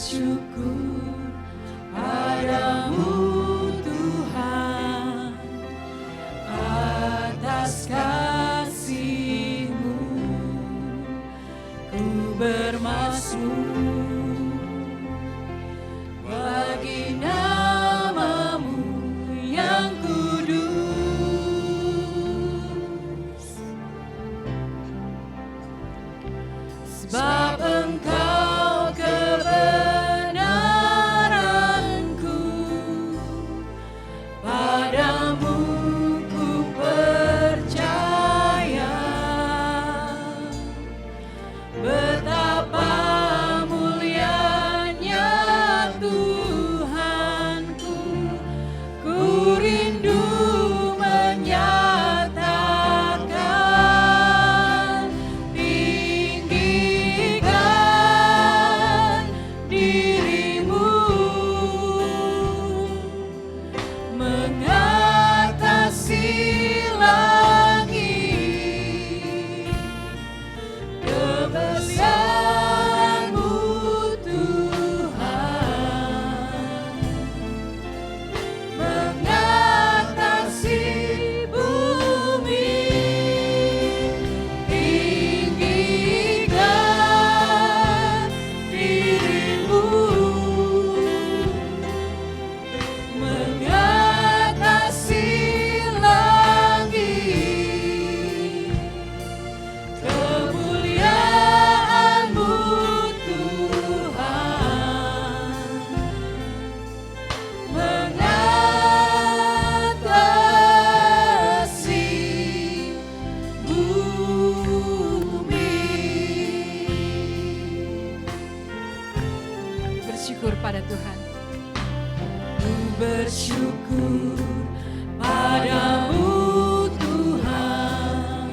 bersyukur padamu Tuhan atas kasih-Mu. Ku bermazmur bagi nama-Mu yang kudus, sebab Engkau kebenaranku, padamu ku percaya. Betapa mulianya Tuhanku, ku rindu menyatakan, tinggikan diri-Mu mengatasi langit. Kebesaran-Mu Tuhan mengatasi bumi. Tinggikan diri-Mu mengatasi langit. Kemuliaan-Mu Tuhan mengatasi bumi. Bersyukur pada Tuhan. Ku bersyukur padamu Tuhan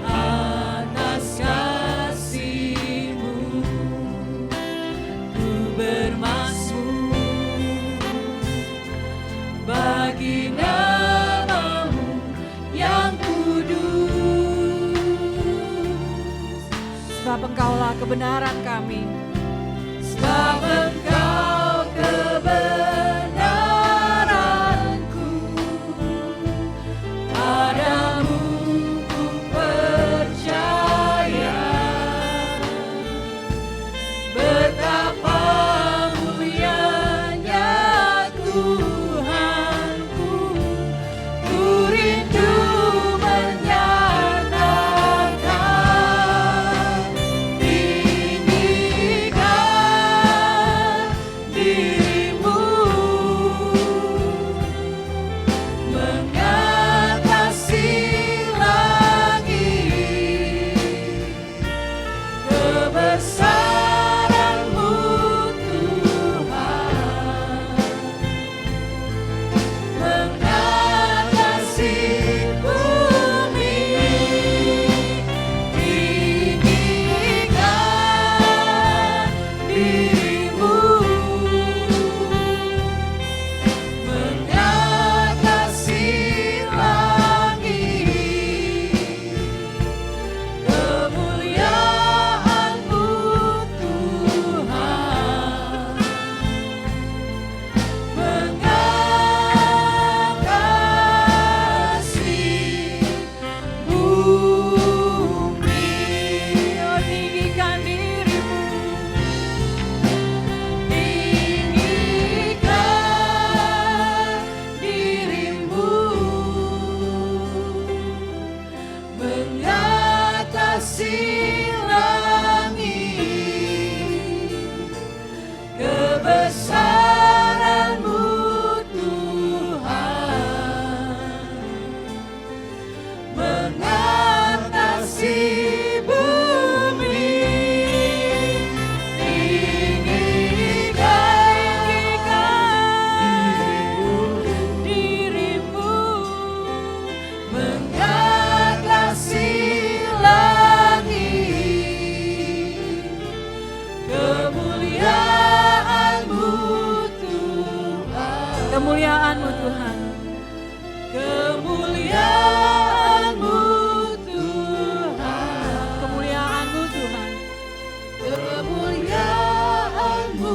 atas kasih-Mu. Ku bermazmur bagi nama-Mu yang kudus, Sebab Engkaulah kebenaran kami. sebab Engkau kebenaranku, padamu ku percaya. Betapa mulianya Tuhanku, ku rindu menyatakan, tinggikan diri-Mu mengatasi langit. Kebesaran-Mu Tuhan mengatasi bumi. Tinggikan diri-Mu mengatasi langit. Kemuliaan-Mu Tuhan mengatasi bumi. Oh, tinggikan diri-Mu, tinggikan diri-Mu mengatasi langit. Kebesaran-Mu Tuhan mengatasi bumi. Tinggikan diri-Mu mengatasi langit. Kemuliaan-Mu Tuhan, Kemuliaan-Mu Tuhan. kemuliaan-Mu Tuhan, Kemuliaan-Mu Tuhan. kemuliaan-Mu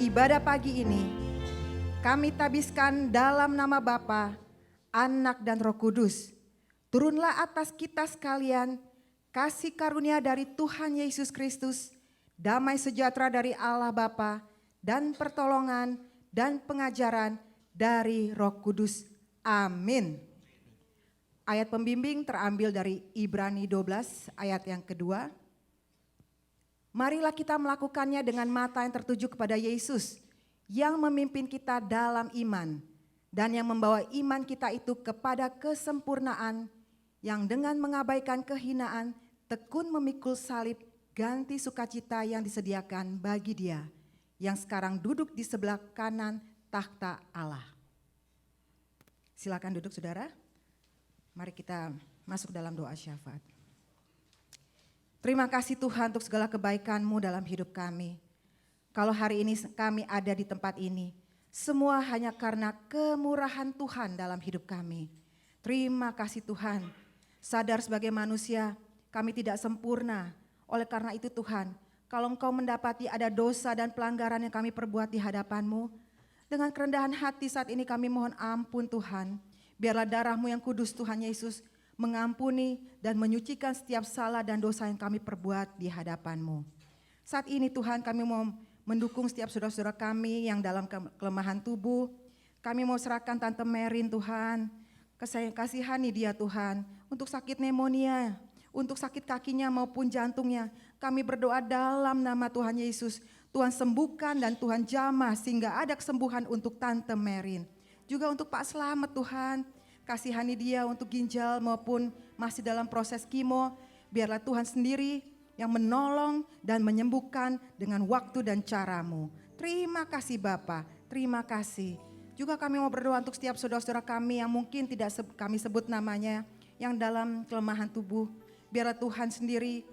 ibadah pagi ini kami tabiskan dalam nama Bapa, Anak dan Roh Kudus. Turunlah atas kita sekalian kasih karunia dari Tuhan Yesus Kristus, damai sejahtera dari Allah Bapa, dan pertolongan dan pengajaran dari Roh Kudus. Amin. Ayat pembimbing terambil dari Ibrani 12 ayat yang kedua. Marilah kita melakukannya dengan mata yang tertuju kepada Yesus yang memimpin kita dalam iman dan yang membawa iman kita itu kepada kesempurnaan, yang dengan mengabaikan kehinaan tekun memikul salib, ganti sukacita yang disediakan bagi Dia yang sekarang duduk di sebelah kanan takhta Allah. Silakan duduk saudara. Mari kita masuk dalam doa syafaat. Terima kasih Tuhan untuk segala kebaikan-Mu dalam hidup kami. Kalau hari ini kami ada di tempat ini, semua hanya karena kemurahan Tuhan dalam hidup kami. Terima kasih Tuhan. Sadar sebagai manusia kami tidak sempurna. Oleh karena itu Tuhan, kalau Engkau mendapati ada dosa dan pelanggaran yang kami perbuat di hadapan-Mu, dengan kerendahan hati saat ini kami mohon ampun Tuhan. Biarlah darah-Mu yang kudus Tuhan Yesus mengampuni dan menyucikan setiap salah dan dosa yang kami perbuat di hadapan-Mu. Saat ini Tuhan kami mau mendukung setiap saudara-saudara kami yang dalam kelemahan tubuh. Kami mau serahkan Tante Merin Tuhan, kasihani dia Tuhan untuk sakit pneumonia, untuk sakit kakinya maupun jantungnya. Kami berdoa dalam nama Tuhan Yesus, Tuhan sembuhkan dan Tuhan jamah sehingga ada kesembuhan untuk Tante Merin. Juga untuk Pak Slamet Tuhan, kasihani dia untuk ginjal maupun masih dalam proses kemo. Biarlah Tuhan sendiri yang menolong dan menyembuhkan dengan waktu dan cara-Mu. Terima kasih Bapa, terima kasih. Juga kami mau berdoa untuk setiap saudara-saudara kami yang mungkin tidak kami sebut namanya, yang dalam kelemahan tubuh. Biarlah Tuhan sendiri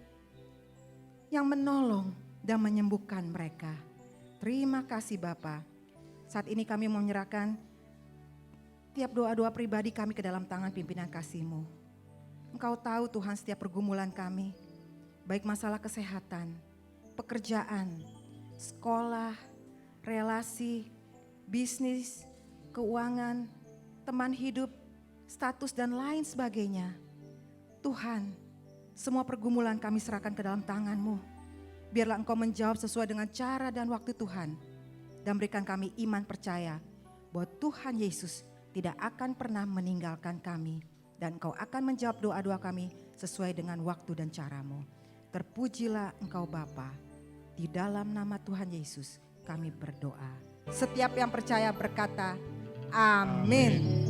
yang menolong dan menyembuhkan mereka. Terima kasih Bapa. Saat ini kami mau menyerahkan tiap doa-doa pribadi kami ke dalam tangan pimpinan kasih-Mu. Engkau tahu Tuhan setiap pergumulan kami, baik masalah kesehatan, pekerjaan, sekolah, relasi, bisnis, keuangan, teman hidup, status dan lain sebagainya. Tuhan, semua pergumulan kami serahkan ke dalam tangan-Mu. Biarlah Engkau menjawab sesuai dengan cara dan waktu Tuhan, dan berikan kami iman percaya bahwa Tuhan Yesus tidak akan pernah meninggalkan kami, dan Engkau akan menjawab doa-doa kami sesuai dengan waktu dan cara-Mu. Terpujilah Engkau Bapa, di dalam nama Tuhan Yesus kami berdoa. Setiap yang percaya berkata, amin.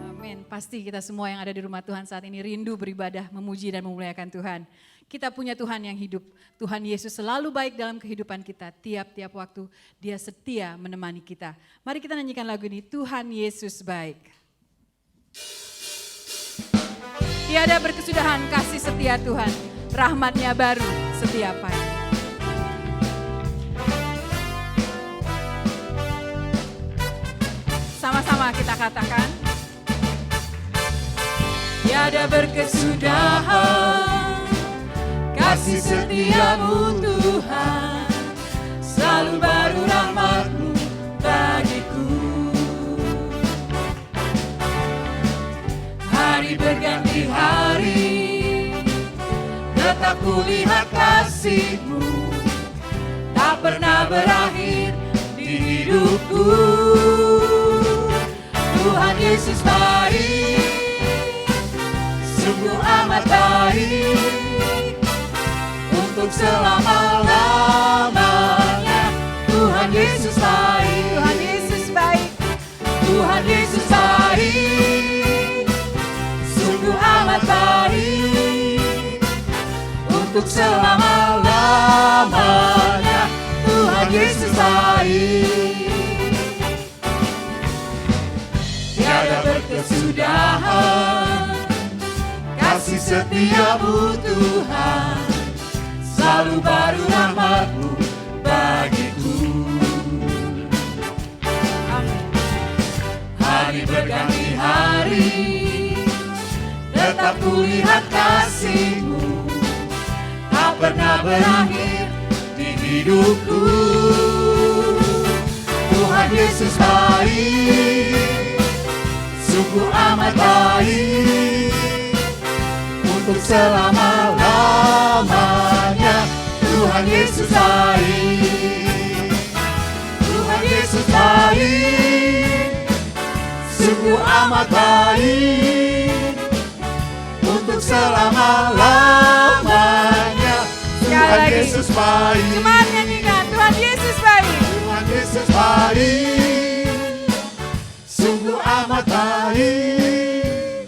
Amin. Pasti kita semua yang ada di rumah Tuhan saat ini rindu beribadah, memuji dan memuliakan Tuhan. Kita punya Tuhan yang hidup. Tuhan Yesus selalu baik dalam kehidupan kita. Tiap-tiap waktu Dia setia menemani kita. Mari kita nyanyikan lagu ini, Tuhan Yesus baik. Tiada berkesudahan kasih setia Tuhan. Rahmat-Nya baru setiap pagi. Sama-sama kita katakan. Tiada berkesudahan kasih setia-Mu Tuhan, selalu baru rahmat-Mu bagiku. Hari berganti hari, tetap kulihat kasih-Mu, tak pernah berakhir di hidupku. Tuhan Yesus baik, sungguh amat baik, untuk selama-lamanya. Tuhan Yesus baik, Tuhan Yesus baik, Tuhan Yesus baik, sungguh amat baik, untuk selama-lamanya. Tuhan Yesus baik. Tiada berkesudahan kasih setia-Mu Tuhan, selalu baru rahmat-Mu bagiku. Hari berganti hari, tetap kulihat kasih-Mu, tak pernah berakhir di hidupku. Tuhan Yesus baik, sungguh amat baik, untuk selama-lamanya. Tuhan Yesus baik, Tuhan Yesus baik, sungguh amat baik, untuk selama-lamanya. Tuhan Yesus baik. Jemaat nyanyikan, Tuhan Yesus baik. Tuhan Yesus baik, sungguh amat baik,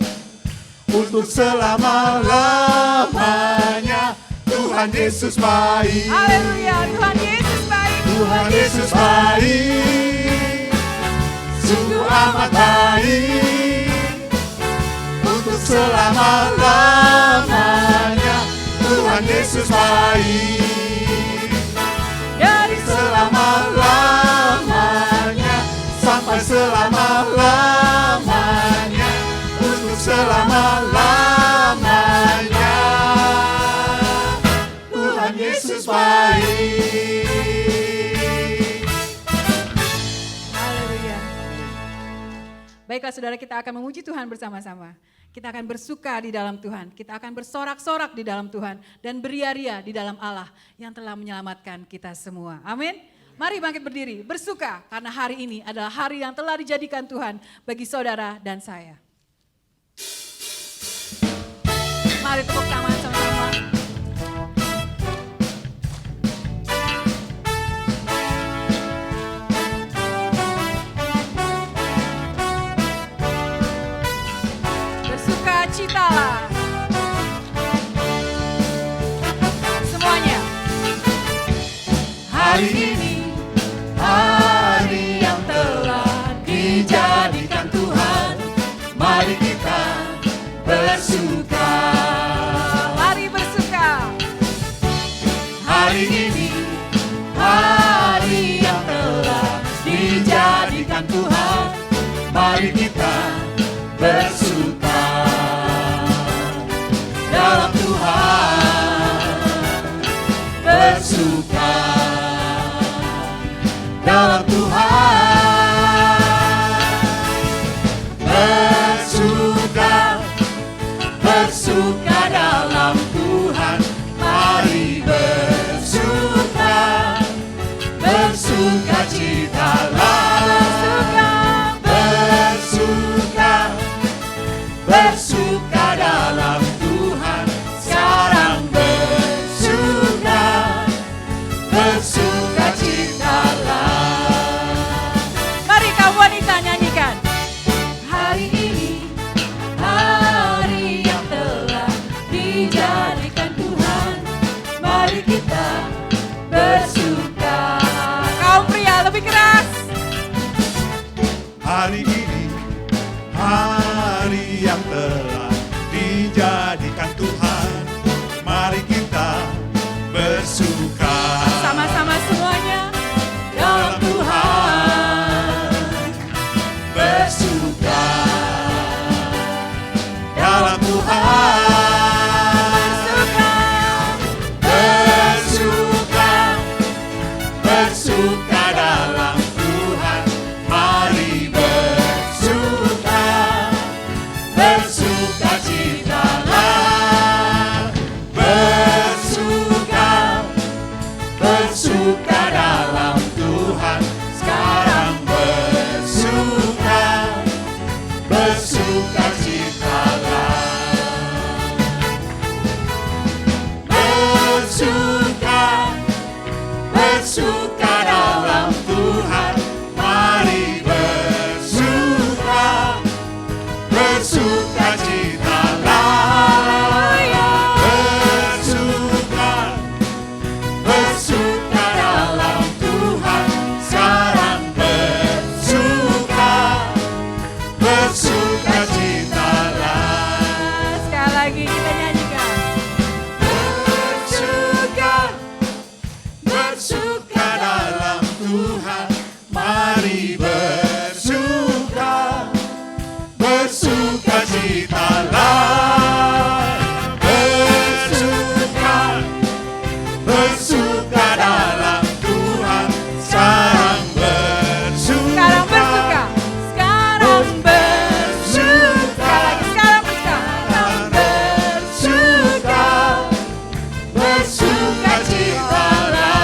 untuk selama-lamanya. Tuhan Yesus baik. Haleluya, Tuhan Yesus baik. Tuhan Yesus baik, sungguh amat baik, untuk selama-lamanya. Tuhan Yesus baik, dari selama-lamanya sampai selama-lamanya, untuk selama-lamanya. Tuhan Yesus baik. Haleluya. Baiklah saudara, kita akan memuji Tuhan bersama-sama. Kita akan bersuka di dalam Tuhan. Kita akan bersorak-sorak di dalam Tuhan. Dan beria-ria di dalam Allah yang telah menyelamatkan kita semua. Amin. Mari bangkit berdiri, bersuka karena hari ini adalah hari yang telah dijadikan Tuhan bagi saudara dan saya. Mari tepuk tangan sama-sama. Bersukacitalah. Semuanya. Hari ini, hari yang telah dijadikan Tuhan, mari kita bersuka. Mari bersuka. Hari ini, hari yang telah dijadikan Tuhan, mari kita bersuka dalam Tuhan, bersuka dalam Tuhan, bersuka, bersuka dalam Tuhan, mari bersuka, bersuka citalah, bersuka, bersuka dalam Tuhan, sekarang bersuka, bersuka citalah. Mari kaum wanita nyanyikan. Hari ini, hari yang telah dijadikan Tuhan, mari kita bersuka. Kaum pria lebih keras. Hari ini, hari yang telah dijadikan Tuhan, mari kita bersuka Sama-sama semuanya. dalam Tuhan, bersuka dalam Tuhan, bersuka, bersuka dalam Tuhan, mari bersuka, bersuka citalah, bersuka, bersuka dalam Tuhan, sekarang bersuka, bersuka citalah, bersuka, bersuka dalam Tuhan, mari bersuka, bersuka citalah, bersuka, bersuka dalam Tuhan, sekarang bersuka, bersuka citalah. Sekali lagi kita nyanyikan. Bersuka, bersuka sukacitalah.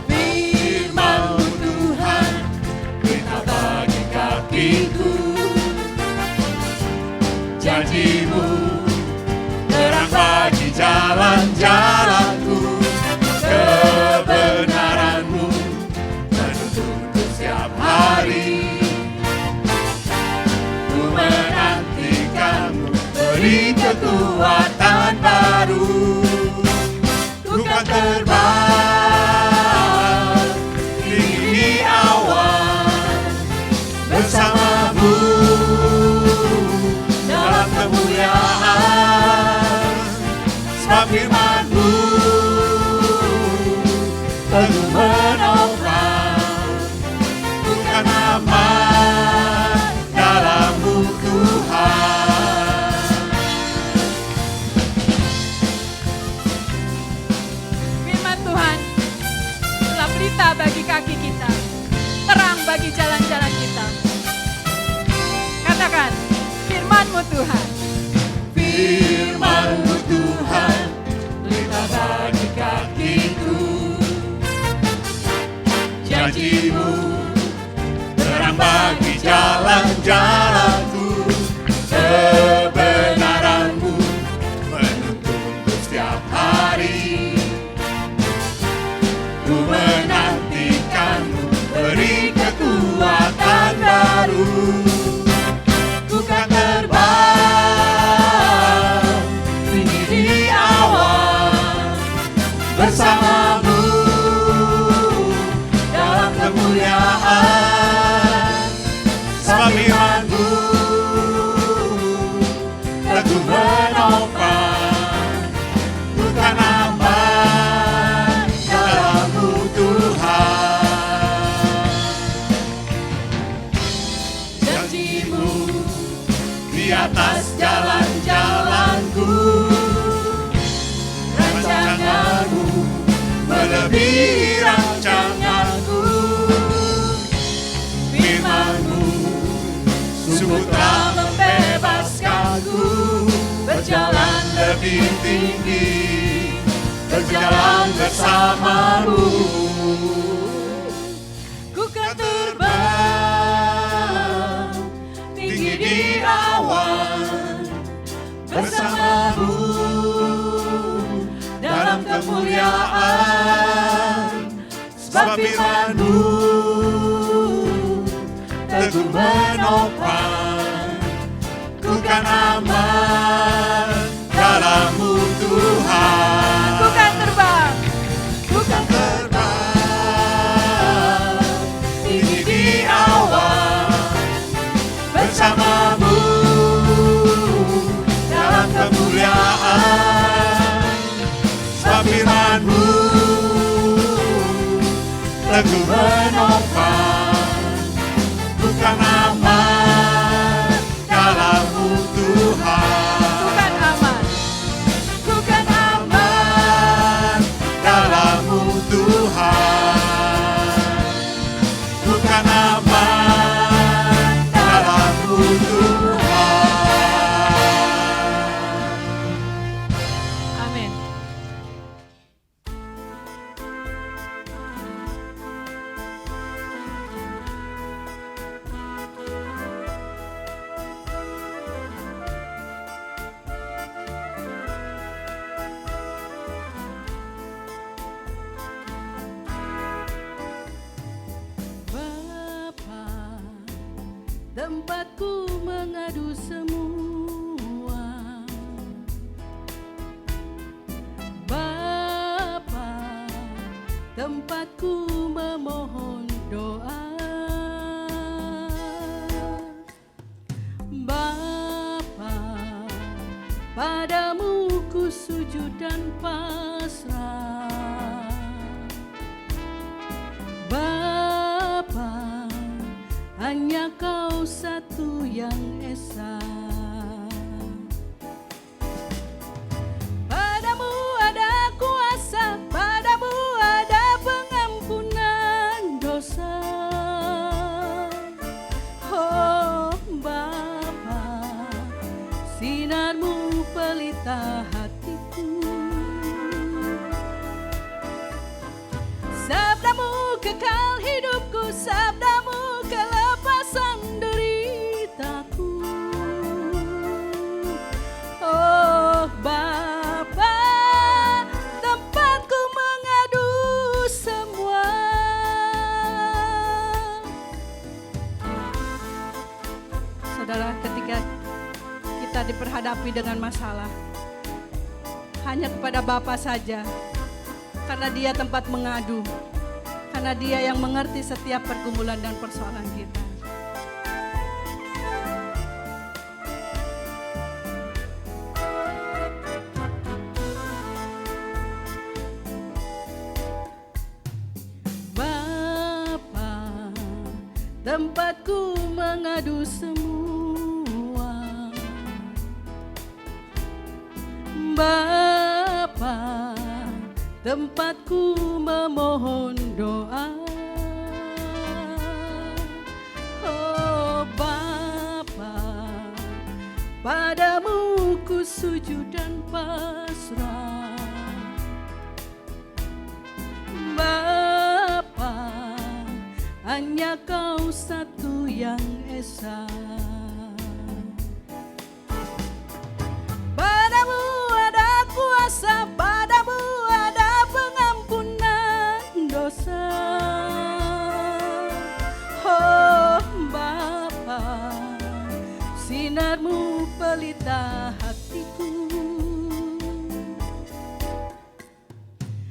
Firman-Mu Tuhan, kita bagi kakiku. Janji-Mu terang bagi jalan-jalanku. Kebenaran-Mu menuntun setiap hari. Ku menantikan-Mu, beri kekuatan baru. Ku kan terbang tinggi di awan bersama-Mu dalam kemuliaan. Sebab firman-Mu teguh menopang, ku kan aman dalam-Mu Tuhan. Firman Tuhan telah berita bagi kaki kita, terang bagi jalan-jalan kita. Katakan, firman-Mu Tuhan. Firman-Mu Tuhan, berita bagi kakiku. Janji-Mu terang bagi jalan-jalanku. Kebenaran-Mu menuntunku setiap hari. Ku menantikan-Mu, beri kekuatan baru. Ku kan terbang tinggi di awan bersama-Mu dalam kemuliaan. Sebab firman-Mu teguh menopang, ku kan aman dalam-Mu Tuhan. Janji-Mu di atas jalan-jalanku, rancangan-Mu melebihi rancanganku. Firman-Mu sungguh telah membebaskanku, berjalan lebih tinggi, berjalan bersama-Mu. Ku kan terbang tinggi di awan bersama-Mu dalam kemuliaan. Sebab firman-Mu teguh menopang, ku kan aman dalam-Mu Tuhan. Ku kan terbang, Ku kan terbang tinggi di awan bersama-Mu dalam kemuliaan. Sebab firman-Mu teguh menopang, ku kan aman dalam-Mu Tuhan. ku kan aman, Ku kan aman dalam-Mu Tuhan. Ku kan aman dalam-Mu Tuhan. amin. Bapa, tempatku mengadu semua. Bapa, tempatku memohon doa. Bapa, padamu ku sujud dan pasrah. Bapa, hanya Kau satu yang esa. Padamu ada kuasa, padamu ada pengampunan dosa. Oh Bapa, sinar-Mu pelita hatiku. dihadapi dengan masalah. Hanya kepada Bapa saja, karena Dia tempat mengadu, karena Dia yang mengerti setiap pergumulan dan persoalan kita. Bapa, tempatku mengadu semua. Bapa, tempatku memohon doa. Oh Bapa, padamu ku sujud dan pasrah. Bapa, hanya Kau satu yang esa. Padamu ada kuasa, padamu ada pengampunan dosa. Oh Bapa, sinarmu pelita hatiku.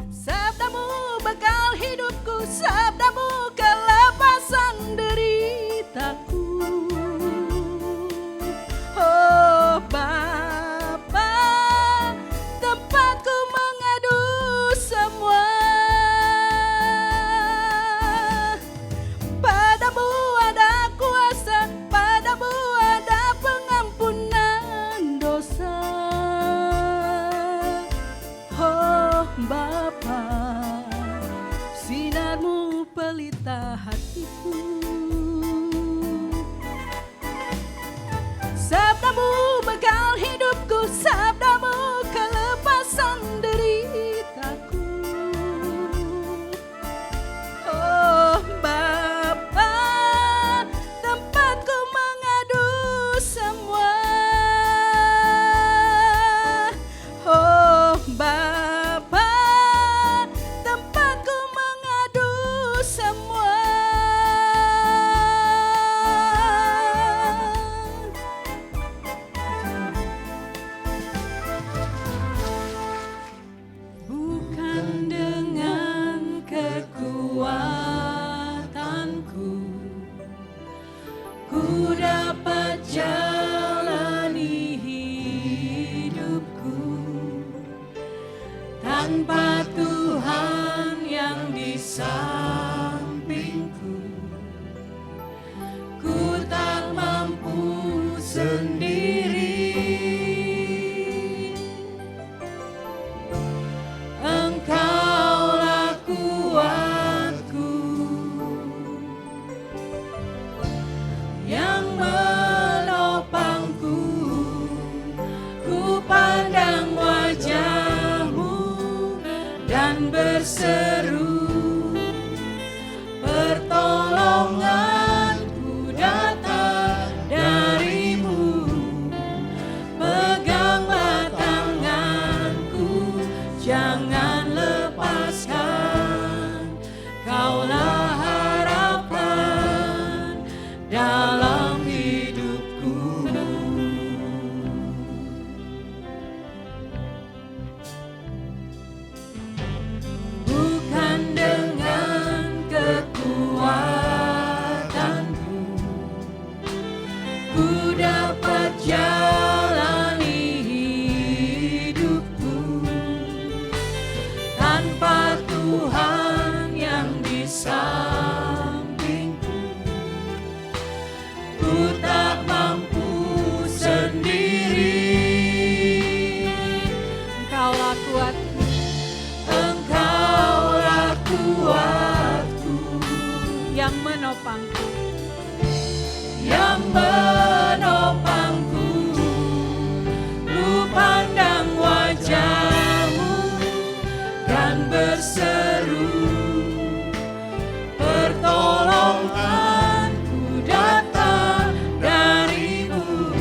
Sabdamu bekal hidupku, sabdamu kelepasan deritaku. Oh Bapa, tempatku mengadu semua. Padamu ada kuasa, padamu ada pengampunan dosa. Oh Bapa, sinarmu pelita hatiku. Sabdamu bekal hidupku, sabdamu kelepasan deritaku. Oh Bapa, tempatku mengadu semua. Oh Bapa, tempatku mengadu semua. Bukan dengan kekuatanku ku dapat jalani hidupku, tanpa Tuhan yang di sampingku ku tak mampu sendiri. Engkaulah kuatku yang menopangku. Ku pandang wajah-Mu dan berseru, pertolonganku datang dari-Mu. Peganglah tanganku, jangan lepaskan. Kaulah harapan dalam hidupku. Bukan dengan kekuatanku ku dapat jalani hidupku, tanpa Tuhan yang di sampingku ku tak mampu sendiri. Engkaulah kuatku, Engkaulah kuatku yang menopangku, yang menopangku. Ku pandang wajah-Mu dan berseru, pertolonganku datang dari-Mu.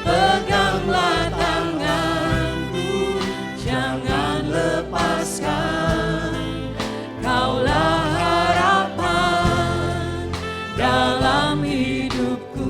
Peganglah tanganku, jangan lepaskan. Kaulah harapan dalam hidupku.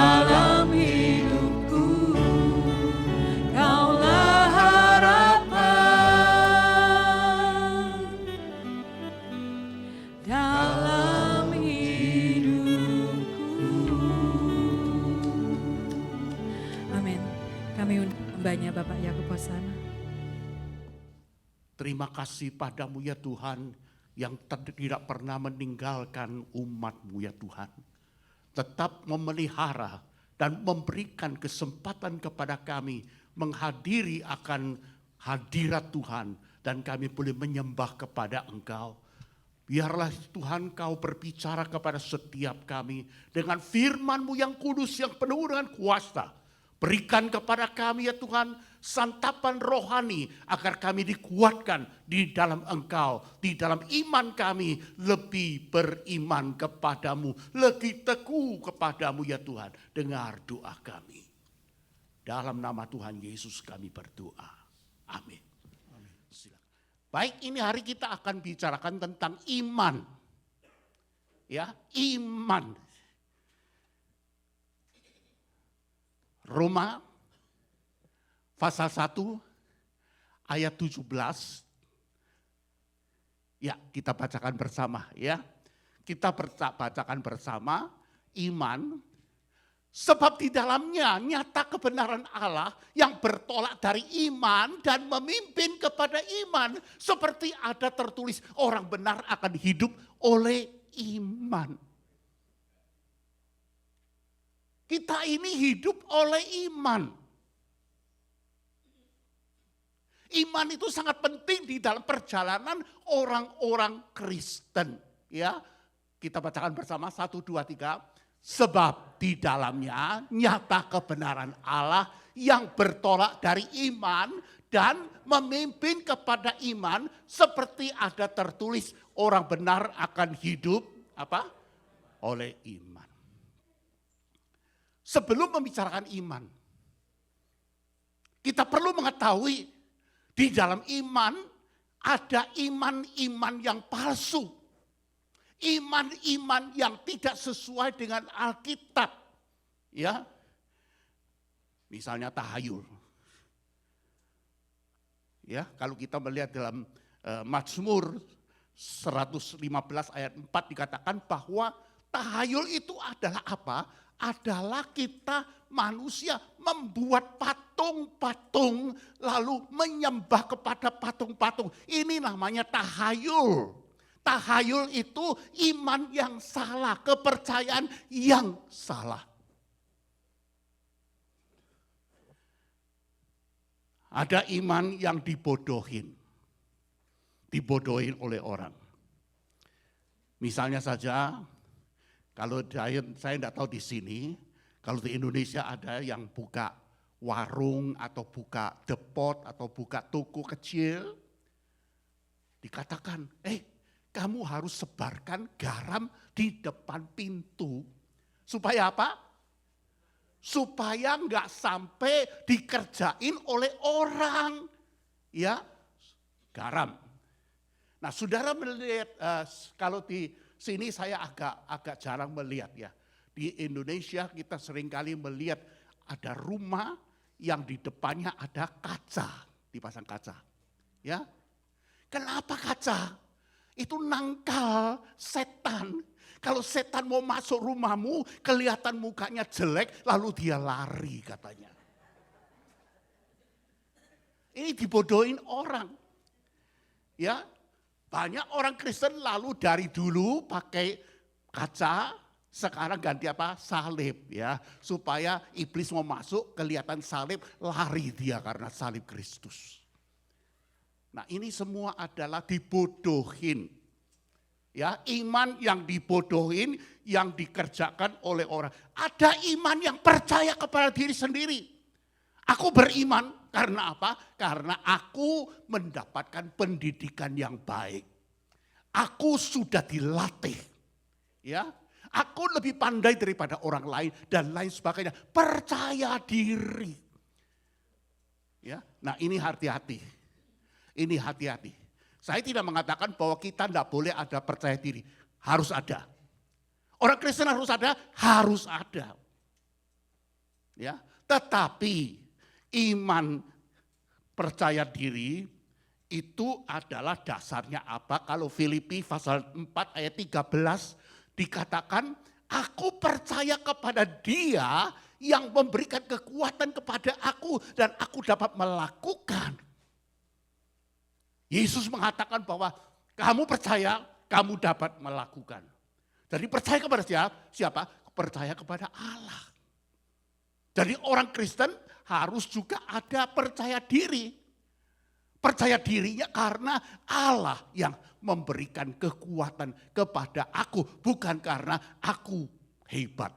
dalam hidupku, Kaulah harapan dalam hidupku. Amin. Kami undang hambanya Bapak Yakub Hosana. Terima kasih padamu ya Tuhan, yang tidak pernah meninggalkan umat-Mu ya Tuhan. Tetap memelihara dan memberikan kesempatan kepada kami menghadiri akan hadirat Tuhan. Dan kami boleh menyembah kepada Engkau. Biarlah Tuhan Kau berbicara kepada setiap kami dengan firman-Mu yang kudus, yang penuh dengan kuasa. Berikan kepada kami ya Tuhan santapan rohani agar kami dikuatkan di dalam Engkau, di dalam iman kami lebih beriman kepadamu, lebih teguh kepadamu ya Tuhan. Dengar doa kami. Dalam nama Tuhan Yesus kami berdoa. Amin. Silakan. Baik, ini hari kita akan bicarakan tentang iman. Ya, iman. Roma pasal 1 ayat 17. Ya, kita bacakan bersama ya. Kita bacakan bersama iman. Sebab di dalamnya nyata kebenaran Allah yang bertolak dari iman dan memimpin kepada iman. Seperti ada tertulis, orang benar akan hidup oleh iman. Kita ini hidup oleh iman. Iman itu sangat penting di dalam perjalanan orang-orang Kristen. Ya, kita bacakan bersama 1, 2, 3. Sebab di dalamnya nyata kebenaran Allah yang bertolak dari iman dan memimpin kepada iman, seperti ada tertulis orang benar akan hidup apa? Oleh iman. Sebelum membicarakan iman, kita perlu mengetahui di dalam iman ada iman-iman yang palsu. Iman-iman yang tidak sesuai dengan Alkitab. Ya. Misalnya tahayul. Ya, kalau kita melihat dalam Mazmur 115 ayat 4 dikatakan bahwa tahayul itu adalah apa? Adalah kita manusia membuat patung-patung lalu menyembah kepada patung-patung. Ini namanya tahayul. Tahayul itu iman yang salah, kepercayaan yang salah. Ada iman yang dibodohin oleh orang. Misalnya saja, kalau saya tidak tahu di sini, kalau di Indonesia ada yang buka warung atau buka depot atau buka toko kecil, dikatakan, kamu harus sebarkan garam di depan pintu. Supaya apa? Supaya enggak sampai dikerjain oleh orang. Ya, garam. Nah, saudara melihat, kalau di sini saya agak jarang melihat ya. Di Indonesia kita seringkali melihat ada rumah yang di depannya ada kaca, dipasang kaca. Ya, kenapa kaca? Itu nangkal setan. Kalau setan mau masuk rumahmu, kelihatan mukanya jelek, lalu dia lari katanya. Ini dibodohin orang. Ya, banyak orang Kristen lalu dari dulu pakai kaca, sekarang ganti apa? Salib ya. Supaya iblis mau masuk, kelihatan salib, lari dia karena salib Kristus. Nah, ini semua adalah dibodohin. Ya, iman yang dibodohin, yang dikerjakan oleh orang. Ada iman yang percaya kepada diri sendiri. Aku beriman karena apa? Karena aku mendapatkan pendidikan yang baik. Aku sudah dilatih. Ya, aku lebih pandai daripada orang lain dan lain sebagainya. Percaya diri. Ya, nah ini hati-hati. Ini hati-hati. Saya tidak mengatakan bahwa kita tidak boleh ada percaya diri. Harus ada. Orang Kristen harus ada. Harus ada. Ya, tetapi iman percaya diri itu adalah dasarnya apa? Kalau Filipi pasal 4 ayat 13 dikatakan, aku percaya kepada Dia yang memberikan kekuatan kepada aku dan aku dapat melakukan. Yesus mengatakan bahwa kamu percaya, kamu dapat melakukan. Jadi percaya kepada siapa? Percaya kepada Allah. Jadi orang Kristen harus juga ada percaya diri. Percaya dirinya karena Allah yang memberikan kekuatan kepada aku. Bukan karena aku hebat.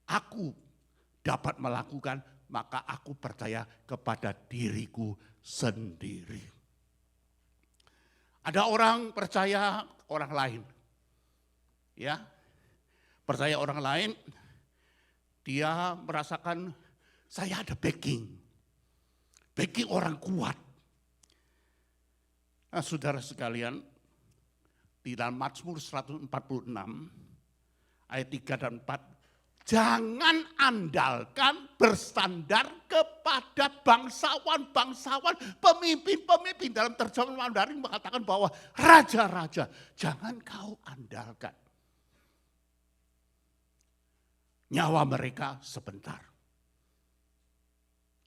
Aku dapat melakukan, maka aku percaya kepada diriku sendiri. Ada orang percaya orang lain. Ya. Percaya orang lain, dia merasakan saya ada backing. Backing orang kuat. Nah, saudara sekalian, di dalam Mazmur 146 ayat 3 dan 4, jangan andalkan bersandar kepada bangsawan-bangsawan, pemimpin-pemimpin. Dalam terjemahan Mandarin mengatakan bahwa raja-raja, jangan kau andalkan. Nyawa mereka sebentar.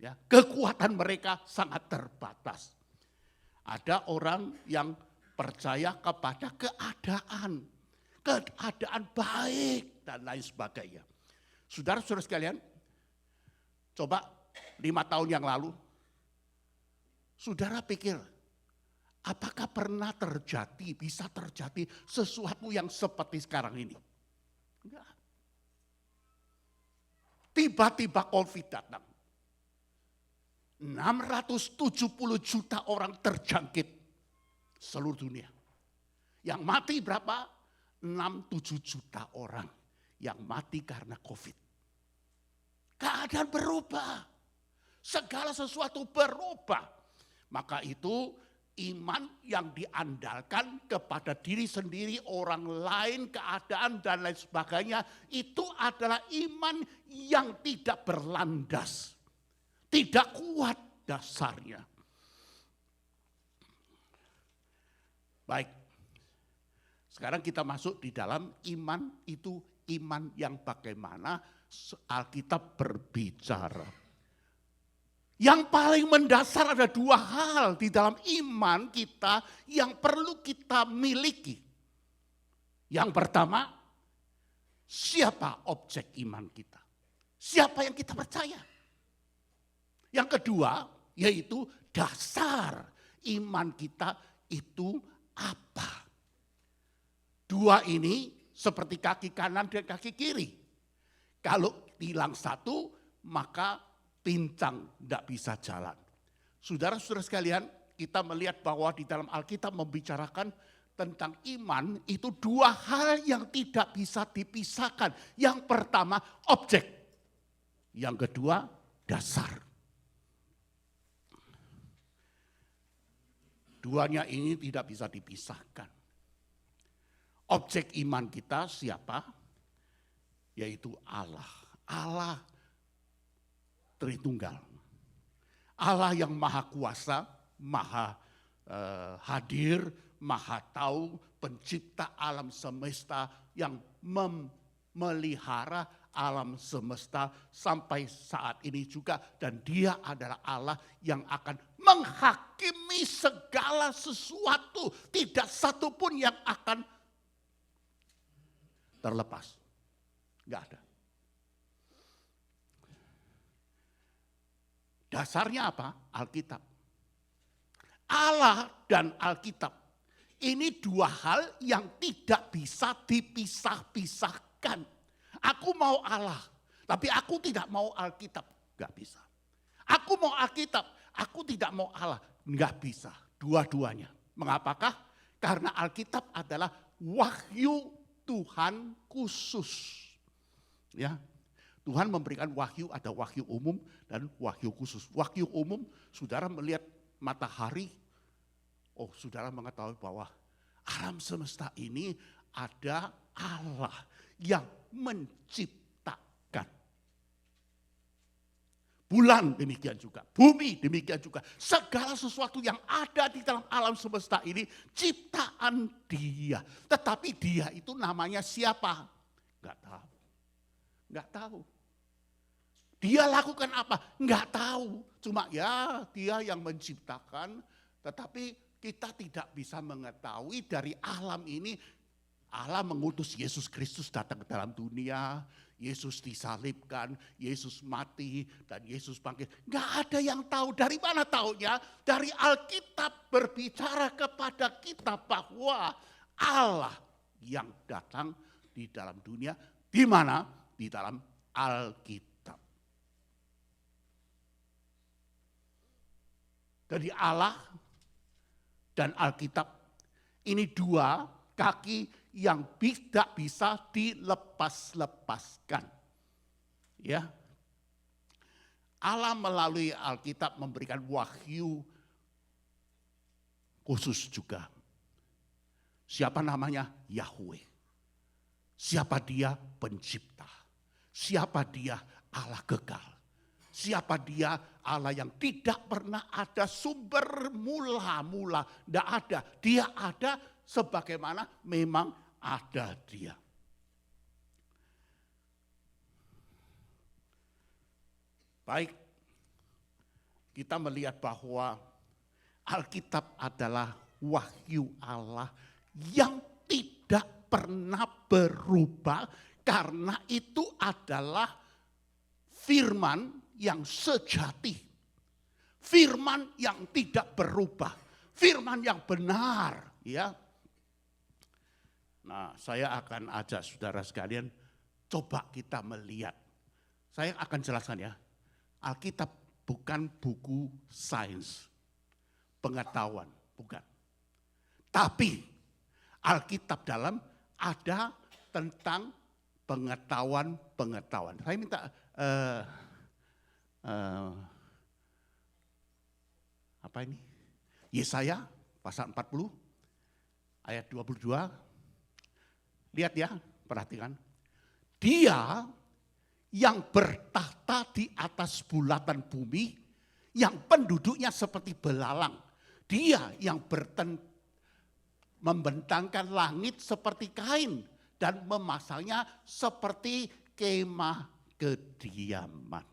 Ya, kekuatan mereka sangat terbatas. Ada orang yang percaya kepada keadaan baik dan lain sebagainya. Saudara-saudara sekalian, coba 5 tahun yang lalu, saudara pikir, apakah pernah bisa terjadi sesuatu yang seperti sekarang ini? Enggak. Tiba-tiba COVID datang. 670 juta orang terjangkit seluruh dunia. Yang mati berapa? 6-7 juta orang yang mati karena COVID. Keadaan berubah. Segala sesuatu berubah. Maka itu iman yang diandalkan kepada diri sendiri, orang lain, keadaan dan lain sebagainya. Itu adalah iman yang tidak berlandas. Tidak kuat dasarnya. Baik. Sekarang kita masuk di dalam iman itu, iman yang bagaimana Alkitab berbicara. Yang paling mendasar ada 2 hal di dalam iman kita yang perlu kita miliki. Yang pertama, siapa objek iman kita? Siapa yang kita percaya? Yang kedua, yaitu dasar iman kita itu apa? 2 ini seperti kaki kanan dan kaki kiri. Kalau hilang satu, maka pincang, tidak bisa jalan. Saudara-saudara sekalian, kita melihat bahwa di dalam Alkitab membicarakan tentang iman itu 2 hal yang tidak bisa dipisahkan. Yang pertama, objek. Yang kedua, dasar. Duanya ini tidak bisa dipisahkan. Objek iman kita siapa? Yaitu Allah. Allah Tritunggal. Allah yang maha kuasa, maha hadir, maha tahu, pencipta alam semesta yang memelihara alam semesta sampai saat ini juga. Dan dia adalah Allah yang akan menghakimi segala sesuatu. Tidak satu pun yang akan terlepas. Enggak ada. Dasarnya apa? Alkitab. Allah dan Alkitab. Ini 2 hal yang tidak bisa dipisah-pisahkan. Aku mau Allah, tapi aku tidak mau Alkitab. Enggak bisa. Aku mau Alkitab, aku tidak mau Allah. Enggak bisa. Dua-duanya. Mengapakah? Karena Alkitab adalah wahyu Tuhan khusus. Ya, Tuhan memberikan wahyu, ada wahyu umum dan wahyu khusus. Wahyu umum, saudara melihat matahari, oh saudara mengetahui bahwa alam semesta ini ada Allah yang menciptakan. bulan demikian juga, bumi demikian juga. Segala sesuatu yang ada di dalam alam semesta ini ciptaan Dia. Tetapi Dia itu namanya siapa? Enggak tahu. Enggak tahu. Dia lakukan apa? Enggak tahu. Cuma ya Dia yang menciptakan, tetapi kita tidak bisa mengetahui dari alam ini. Allah mengutus Yesus Kristus datang ke dalam dunia, Yesus disalibkan, Yesus mati, dan Yesus bangkit. Enggak ada yang tahu. Dari mana taunya? Dari Alkitab berbicara kepada kita bahwa Allah yang datang di dalam dunia. Di mana? Di dalam Alkitab. Jadi Allah dan Alkitab ini dua kaki yang tidak bisa dilepas-lepaskan. Ya. Allah melalui Alkitab memberikan wahyu khusus juga. Siapa namanya? Yahweh. Siapa Dia? Pencipta. Siapa Dia? Allah kekal. Siapa Dia? Allah yang tidak pernah ada sumber mula-mula. Tidak ada. Dia ada sebagaimana memang ada Dia. Baik, kita melihat bahwa Alkitab adalah wahyu Allah yang tidak pernah berubah, karena itu adalah firman yang sejati, firman yang tidak berubah, firman yang benar, ya. Nah, saya akan ajak saudara sekalian, coba kita melihat. Saya akan jelaskan ya, Alkitab bukan buku sains, pengetahuan, bukan. Tapi Alkitab dalam ada tentang pengetahuan. Saya minta apa ini? Yesaya pasal 40 ayat 22. Lihat ya, perhatikan. Dia yang bertahta di atas bulatan bumi, yang penduduknya seperti belalang. Dia yang membentangkan langit seperti kain dan memasangnya seperti kemah kediaman.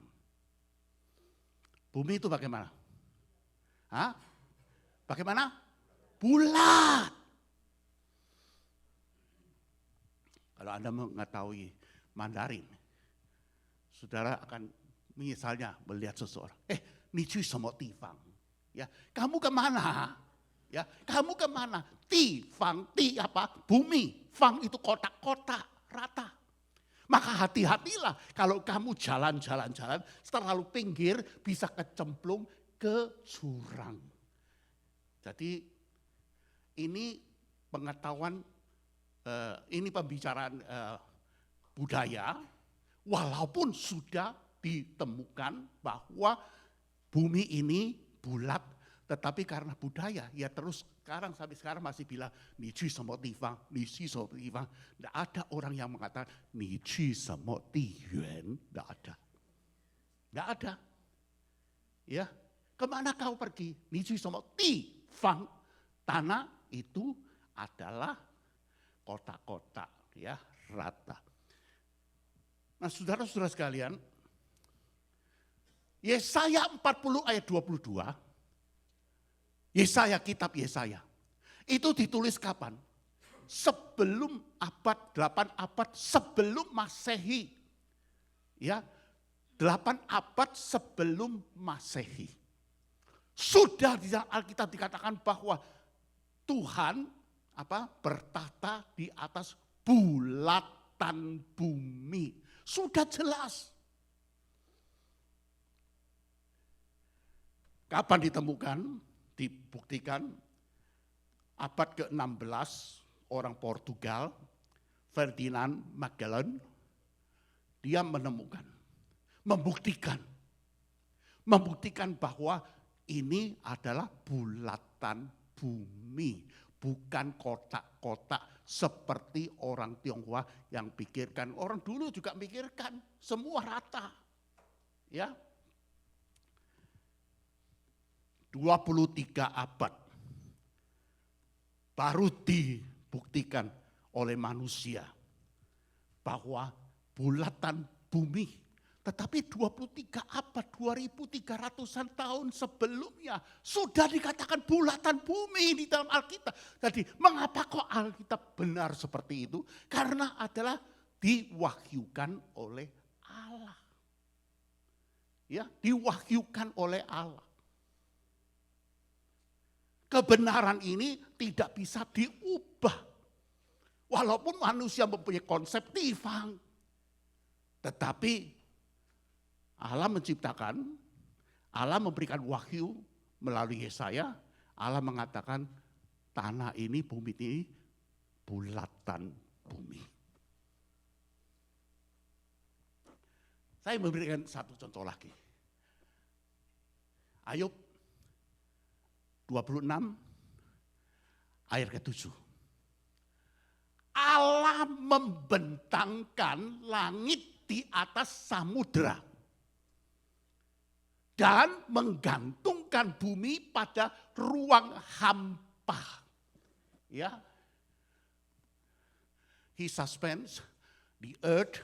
Bumi itu bagaimana? Hah? Bagaimana? Bulat. Kalau Anda mengetahui Mandarin, saudara akan misalnya melihat seseorang, ni去什么地方? Ya, kamu kemana? Ya, kamu kemana? Tifang, ti apa? Bumi. Fang itu kotak-kotak rata. Maka hati-hatilah kalau kamu jalan-jalan terlalu pinggir bisa kecemplung ke jurang. Jadi ini pengetahuan, ini pembicaraan budaya, walaupun sudah ditemukan bahwa bumi ini bulat, tetapi karena budaya, ya terus sampai sekarang masih bilang, ni去什么地方, ni 去什么地方. Tidak ada orang yang mengatakan, ni 去什么地缘, tidak ada. Tidak ada. Ya, kemana kau pergi? Ni 去什么地方. Tanah itu adalah kotak-kotak, ya, rata. Nah, saudara-saudara sekalian, Yesaya 40 ayat 22, kitab Yesaya, itu ditulis kapan? Sebelum abad 8 abad sebelum Masehi. Ya, 8 abad sebelum Masehi. Sudah di dalam Alkitab dikatakan bahwa Tuhan bertahta di atas bulatan bumi. Sudah jelas. Kapan ditemukan? Dibuktikan abad ke-16 orang Portugal, Ferdinand Magellan, dia menemukan, membuktikan bahwa ini adalah bulatan bumi, bukan kotak-kotak seperti orang Tionghoa yang pikirkan. Orang dulu juga pikirkan semua rata. Ya. 23 abad baru dibuktikan oleh manusia bahwa bulatan bumi, tetapi 23 abad, 2300-an tahun sebelumnya sudah dikatakan bulatan bumi di dalam Alkitab. Jadi mengapa kok Alkitab benar seperti itu? Karena adalah diwahyukan oleh Allah. Ya, diwahyukan oleh Allah. Kebenaran ini tidak bisa diubah. Walaupun manusia mempunyai konsep tifang. Tetapi Allah menciptakan, Allah memberikan wahyu melalui Yesaya. Allah mengatakan tanah ini, bumi ini bulatan bumi. Saya memberikan satu contoh lagi. Ayub 26 ayat ke-7. Allah membentangkan langit di atas samudera dan menggantungkan bumi pada ruang hampa. Ya. He suspends the earth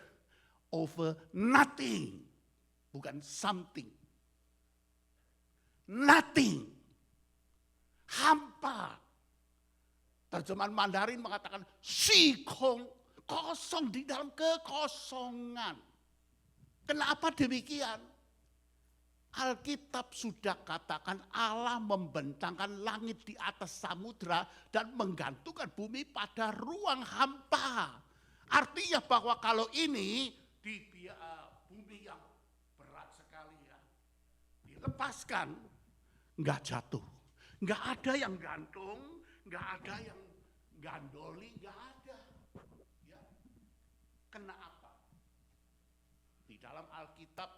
over nothing, bukan something. Nothing. Hampa. Terjemahan Mandarin mengatakan sikong, kosong di dalam kekosongan. Kenapa demikian? Alkitab sudah katakan Allah membentangkan langit di atas samudera dan menggantungkan bumi pada ruang hampa. Artinya bahwa kalau ini di bumi yang berat sekali ya, dilepaskan, enggak jatuh. Enggak ada yang gantung, enggak ada yang gandoli, enggak ada. Ya. Kenapa? Di dalam Alkitab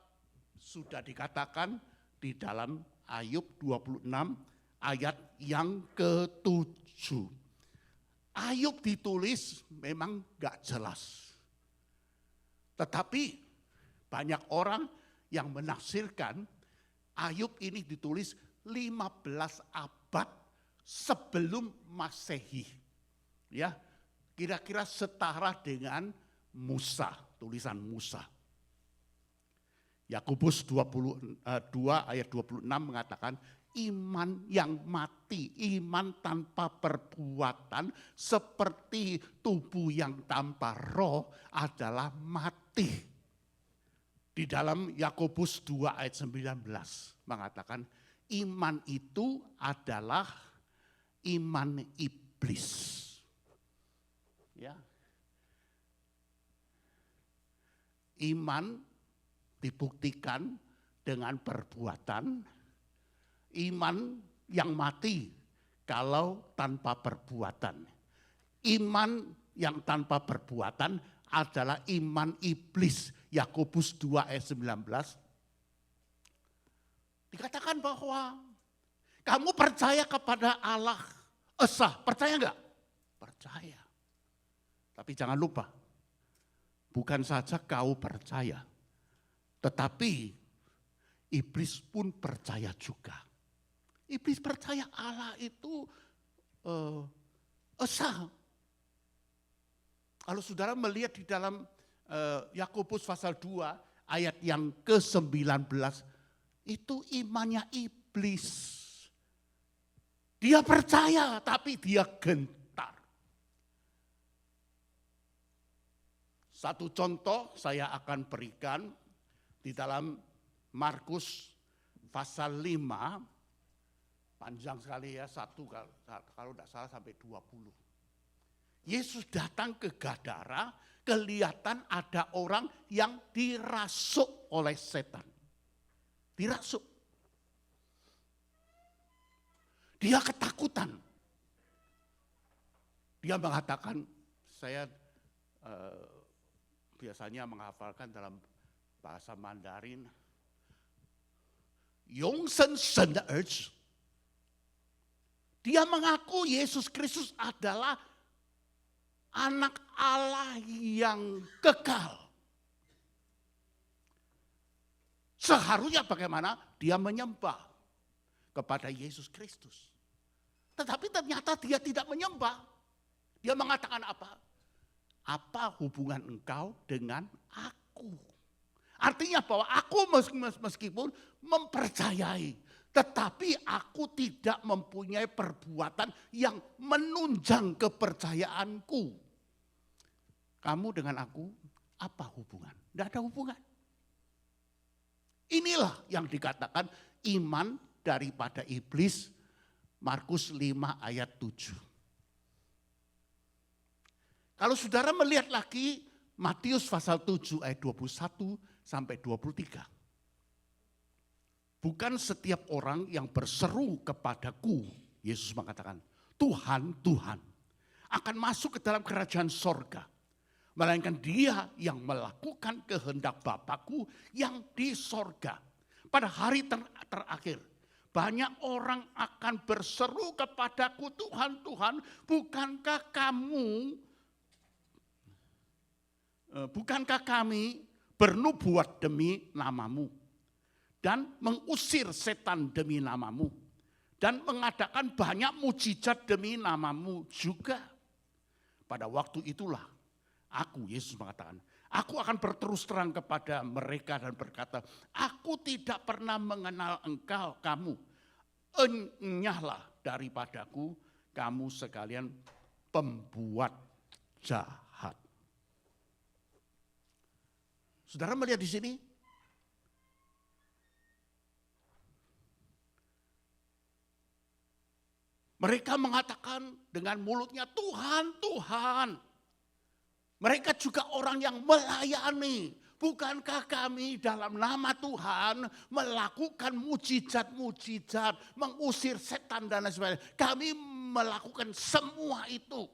sudah dikatakan di dalam Ayub 26 ayat yang ke-7. Ayub ditulis memang enggak jelas. Tetapi banyak orang yang menafsirkan Ayub ini ditulis 15 abad sebelum Masehi. Ya, kira-kira setara dengan Musa, tulisan Musa. Yakobus 22 ayat 26 mengatakan iman yang mati, iman tanpa perbuatan seperti tubuh yang tanpa roh adalah mati. Di dalam Yakobus 2 ayat 19 mengatakan iman itu adalah iman iblis. Ya. Iman dibuktikan dengan perbuatan. Iman yang mati kalau tanpa perbuatan. Iman yang tanpa perbuatan adalah iman iblis. Yakobus 2 ayat 19. Dikatakan bahwa kamu percaya kepada Allah Esa. Percaya enggak? Percaya. Tapi jangan lupa, bukan saja kau percaya, tetapi iblis pun percaya juga. Iblis percaya Allah itu Esa. Kalau saudara melihat di dalam Yakobus pasal 2 ayat yang ke-19, itu imannya iblis. Dia percaya tapi dia gentar. Satu contoh saya akan berikan di dalam Markus pasal 5, panjang sekali ya, kalau tidak salah sampai 20. Yesus datang ke Gadara, kelihatan ada orang yang dirasuk oleh setan. Dirasuk. Dia ketakutan. Dia mengatakan, saya biasanya menghafalkan dalam bahasa Mandarin, Yongsen Shen de Erz. Dia mengaku Yesus Kristus adalah anak Allah yang kekal. Seharusnya bagaimana dia menyembah. kepada Yesus Kristus. Tetapi ternyata dia tidak menyembah. Dia mengatakan apa? Apa hubungan engkau dengan aku? Artinya bahwa aku meskipun mempercayai, tetapi aku tidak mempunyai perbuatan yang menunjang kepercayaanku. Kamu dengan aku apa hubungan? Tidak ada hubungan. Inilah yang dikatakan iman daripada iblis, Markus 5 ayat 7. Kalau saudara melihat lagi Matius pasal 7 ayat 21 sampai 23. Bukan setiap orang yang berseru kepadaku, Yesus mengatakan, Tuhan, Tuhan, akan masuk ke dalam kerajaan sorga. Melainkan dia yang melakukan kehendak Bapakku yang di sorga. Pada hari terakhir, banyak orang akan berseru kepadaku, Tuhan, Tuhan, bukankah kami bernubuat demi namamu dan mengusir setan demi namamu dan mengadakan banyak mujizat demi namamu juga. Pada waktu itulah aku, Yesus mengatakan, aku akan berterus terang kepada mereka dan berkata, aku tidak pernah mengenal kamu. Enyahlah daripadaku, kamu sekalian pembuat jahat. Saudara melihat di sini? Mereka mengatakan dengan mulutnya, Tuhan, Tuhan. Mereka juga orang yang melayani. Bukankah kami dalam nama Tuhan melakukan mujizat-mujizat, mengusir setan dan lain sebagainya. Kami melakukan semua itu.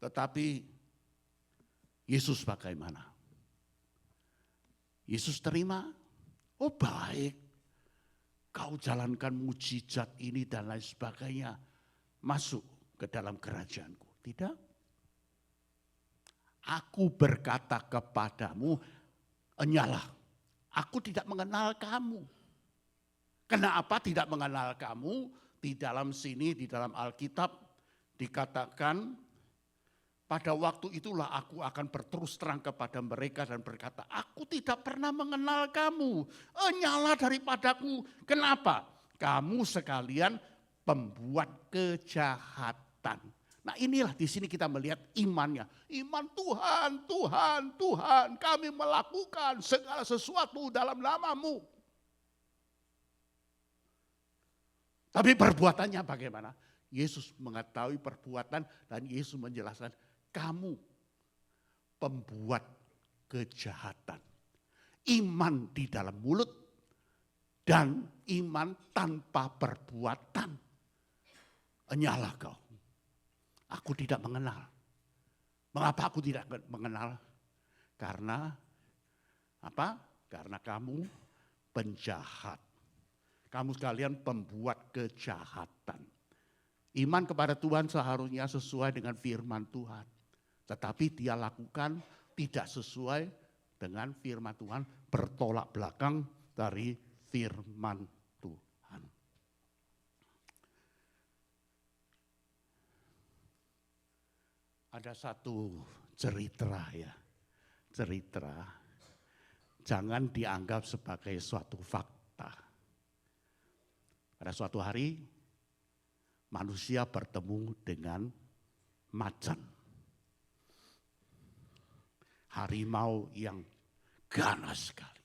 Tetapi Yesus bagaimana? Yesus terima, oh baik, kau jalankan mujizat ini dan lain sebagainya, masuk ke dalam kerajaanku. Tidak. Aku berkata kepadamu, enyalah, aku tidak mengenal kamu. Kenapa tidak mengenal kamu? Di dalam sini, di dalam Alkitab dikatakan, pada waktu itulah aku akan berterus terang kepada mereka dan berkata, aku tidak pernah mengenal kamu. Enyalah daripadaku. Kenapa? Kamu sekalian pembuat kejahatan. Nah inilah di sini kita melihat imannya. Iman Tuhan, Tuhan, Tuhan. Kami melakukan segala sesuatu dalam namamu. Tapi perbuatannya bagaimana? Yesus mengetahui perbuatan dan Yesus menjelaskan, kamu pembuat kejahatan. Iman di dalam mulut dan iman tanpa perbuatan. Enyalah kau. Aku tidak mengenal. Mengapa aku tidak mengenal? Karena apa? Karena kamu penjahat. Kamu sekalian pembuat kejahatan. Iman kepada Tuhan seharusnya sesuai dengan firman Tuhan. Tetapi dia lakukan tidak sesuai dengan firman Tuhan, bertolak belakang dari firman Tuhan. Ada satu cerita ya, cerita jangan dianggap sebagai suatu fakta. Pada suatu hari manusia bertemu dengan macan. Harimau yang ganas sekali.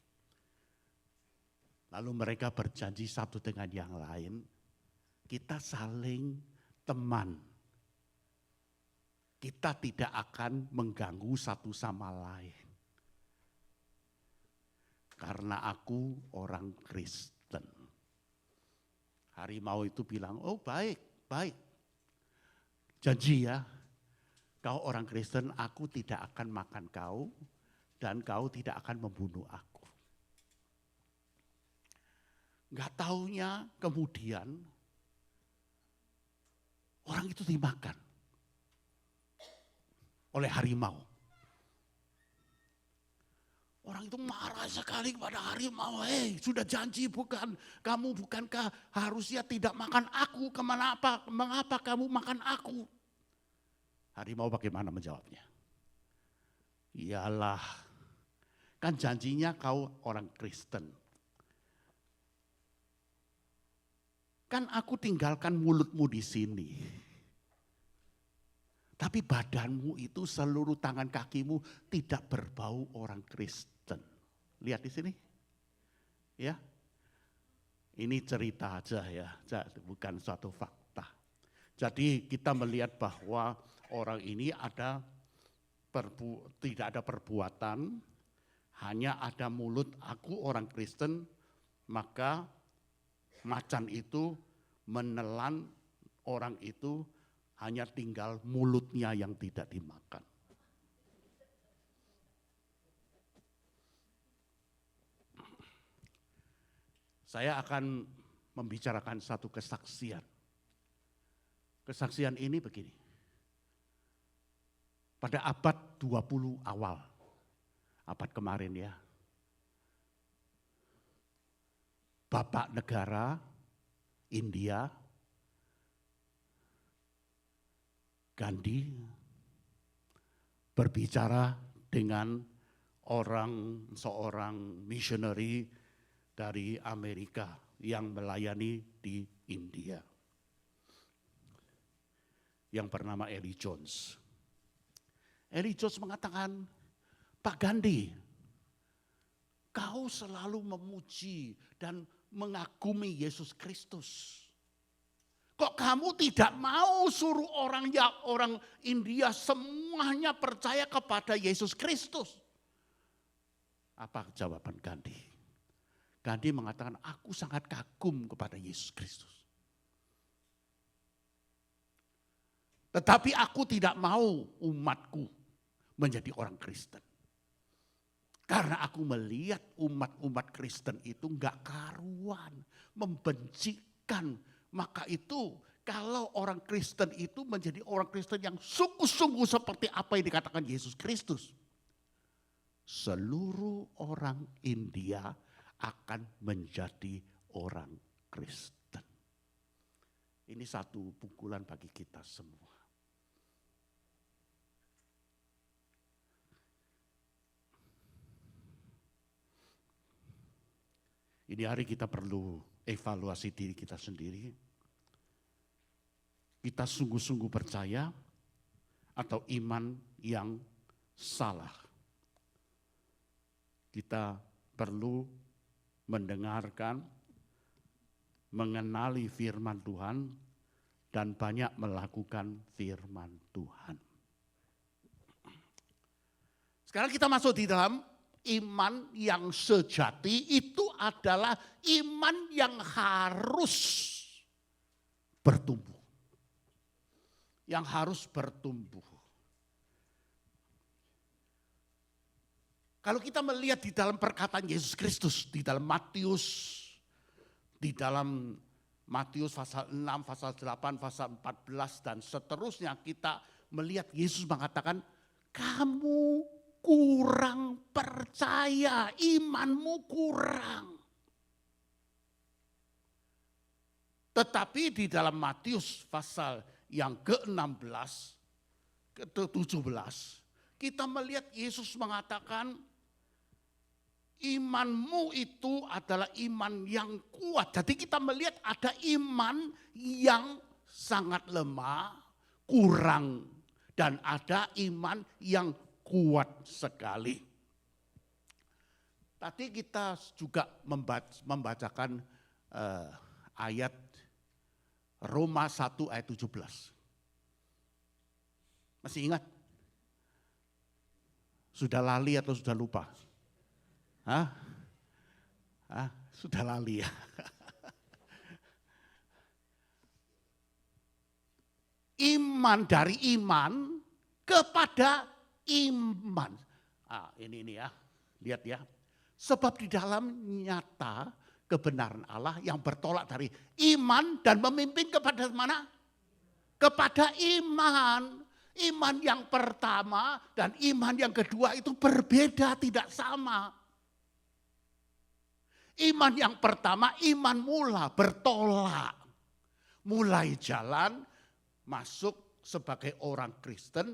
Lalu mereka berjanji satu dengan yang lain, kita saling teman. Kita tidak akan mengganggu satu sama lain. Karena aku orang Kristen. Harimau itu bilang, oh baik, baik. Janji ya. Kau orang Kristen, aku tidak akan makan kau dan kau tidak akan membunuh aku. Enggak taunya kemudian orang itu dimakan oleh harimau. Orang orang itu marah sekali kepada harimau. Sudah janji bukan, kamu bukankah harusnya tidak makan aku, mengapa kamu makan aku? Harimau bagaimana menjawabnya? Iyalah, kan janjinya kau orang Kristen. Kan aku tinggalkan mulutmu di sini. Tapi badanmu itu seluruh tangan kakimu tidak berbau orang Kristen. Lihat di sini. Ya. Ini cerita aja ya, bukan suatu fakta. Jadi kita melihat bahwa orang ini tidak ada perbuatan, hanya ada mulut, aku orang Kristen, maka macan itu menelan orang itu, hanya tinggal mulutnya yang tidak dimakan. Saya akan membicarakan satu kesaksian. Kesaksian ini begini. Pada abad 20 awal, abad kemarin ya, Bapak negara India, Gandhi, berbicara dengan seorang missionary dari Amerika yang melayani di India, yang bernama Eli Jones. Eli Jones mengatakan, Pak Gandhi, kau selalu memuji dan mengagumi Yesus Kristus. Kok kamu tidak mau suruh orang India semuanya percaya kepada Yesus Kristus? Apa jawaban Gandhi? Gandhi mengatakan, aku sangat kagum kepada Yesus Kristus. Tetapi aku tidak mau umatku menjadi orang Kristen. Karena aku melihat umat-umat Kristen itu enggak karuan, membencikan. Maka itu kalau orang Kristen itu menjadi orang Kristen yang sungguh-sungguh seperti apa yang dikatakan Yesus Kristus, seluruh orang India akan menjadi orang Kristen. Ini satu pukulan bagi kita semua. Ini hari kita perlu evaluasi diri kita sendiri. Kita sungguh-sungguh percaya atau iman yang salah. Kita perlu mendengarkan, mengenali firman Tuhan, dan banyak melakukan firman Tuhan. Sekarang kita masuk di dalam iman yang sejati. Itu adalah iman yang harus bertumbuh. Yang harus bertumbuh. Kalau kita melihat di dalam perkataan Yesus Kristus, di dalam Matius pasal 6, pasal 8, pasal 14 dan seterusnya, kita melihat Yesus mengatakan, kamu kurang percaya, imanmu kurang. Tetapi di dalam Matius pasal yang ke-16, ke-17, kita melihat Yesus mengatakan, imanmu itu adalah iman yang kuat. Jadi kita melihat ada iman yang sangat lemah, kurang, dan ada iman yang kuat sekali. Tadi kita juga membacakan ayat Roma 1 ayat 17. Masih ingat? Sudah lali atau sudah lupa? Sudah lali ya. Iman dari iman kepada iman. Ini ya, lihat ya. Sebab di dalam nyata kebenaran Allah yang bertolak dari iman dan memimpin kepada mana? Kepada iman. Iman yang pertama dan iman yang kedua itu berbeda, tidak sama. Iman yang pertama, iman mula, bertolak. Mulai jalan, masuk sebagai orang Kristen,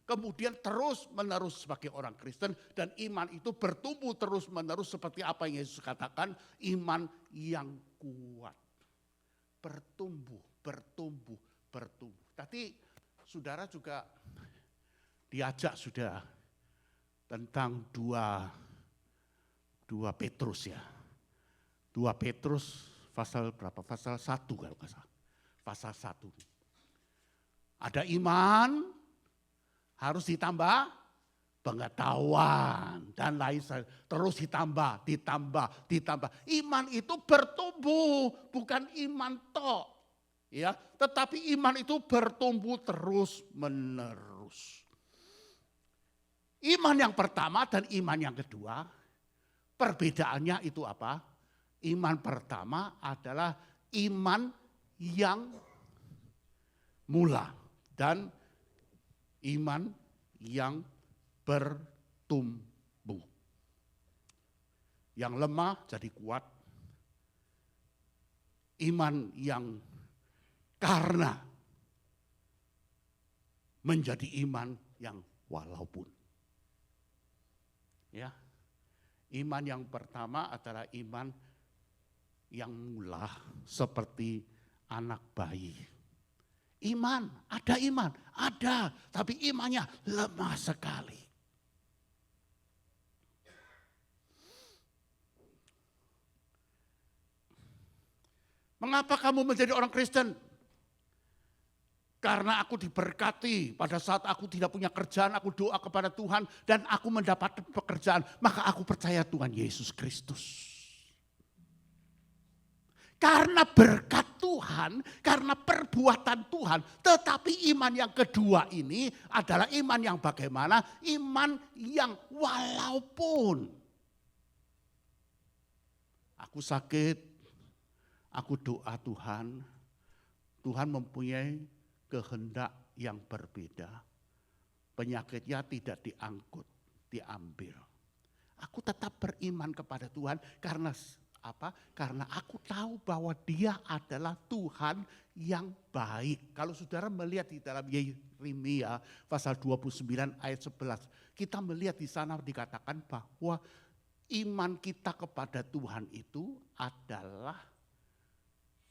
kemudian terus menerus sebagai orang Kristen, dan iman itu bertumbuh terus menerus seperti apa yang Yesus katakan, iman yang kuat. Bertumbuh, bertumbuh, bertumbuh. Tadi saudara juga diajak sudah tentang dua Petrus ya. 2 Petrus pasal berapa? Pasal 1 kalau nggak salah. Pasal 1. Ada iman, harus ditambah pengetahuan dan lain terus ditambah. Iman itu bertumbuh, bukan iman tok. Ya, tetapi iman itu bertumbuh terus menerus. Iman yang pertama dan iman yang kedua, perbedaannya itu apa? Iman pertama adalah iman yang mula dan iman yang bertumbuh. Yang lemah jadi kuat. Iman yang karena menjadi iman yang walaupun. Ya. Iman yang pertama adalah iman yang mula seperti anak bayi. Iman, ada, tapi imannya lemah sekali. Mengapa kamu menjadi orang Kristen? Karena aku diberkati pada saat aku tidak punya kerjaan, aku doa kepada Tuhan dan aku mendapat pekerjaan, maka aku percaya Tuhan Yesus Kristus. Karena berkat Tuhan, karena perbuatan Tuhan. Tetapi iman yang kedua ini adalah iman yang bagaimana? Iman yang walaupun aku sakit, aku doa Tuhan. Tuhan mempunyai kehendak yang berbeda. Penyakitnya tidak diangkut, diambil. Aku tetap beriman kepada Tuhan karena apa? Karena aku tahu bahwa Dia adalah Tuhan yang baik. Kalau saudara melihat di dalam Yeremia pasal 29 ayat 11, kita melihat di sana dikatakan bahwa iman kita kepada Tuhan itu adalah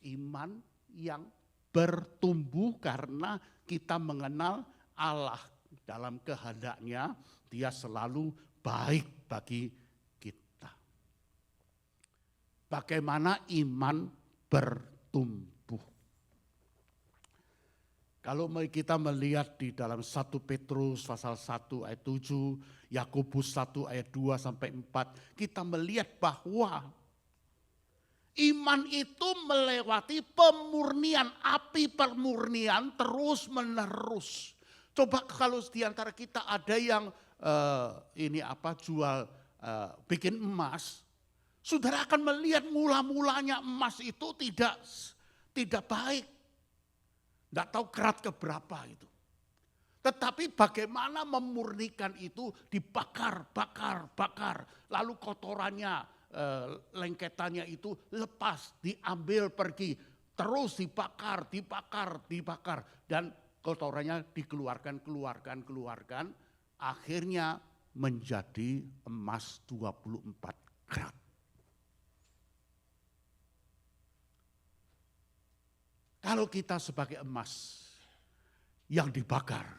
iman yang bertumbuh karena kita mengenal Allah dalam kehendaknya. Dia selalu baik bagi kita. Bagaimana iman bertumbuh? Kalau kita melihat di dalam 1 Petrus pasal 1 ayat 7, Yakobus 1 ayat 2 sampai 4, kita melihat bahwa iman itu melewati pemurnian, api pemurnian terus menerus. Coba kalau di antara kita ada yang jual bikin emas, saudara akan melihat mula-mulanya emas itu tidak baik. Tidak tahu kerat keberapa itu. Tetapi bagaimana memurnikan itu dibakar. Lalu kotorannya, lengketannya itu lepas, diambil pergi. Terus dibakar. Dan kotorannya dikeluarkan. Akhirnya menjadi emas 24 karat. Kalau kita sebagai emas yang dibakar,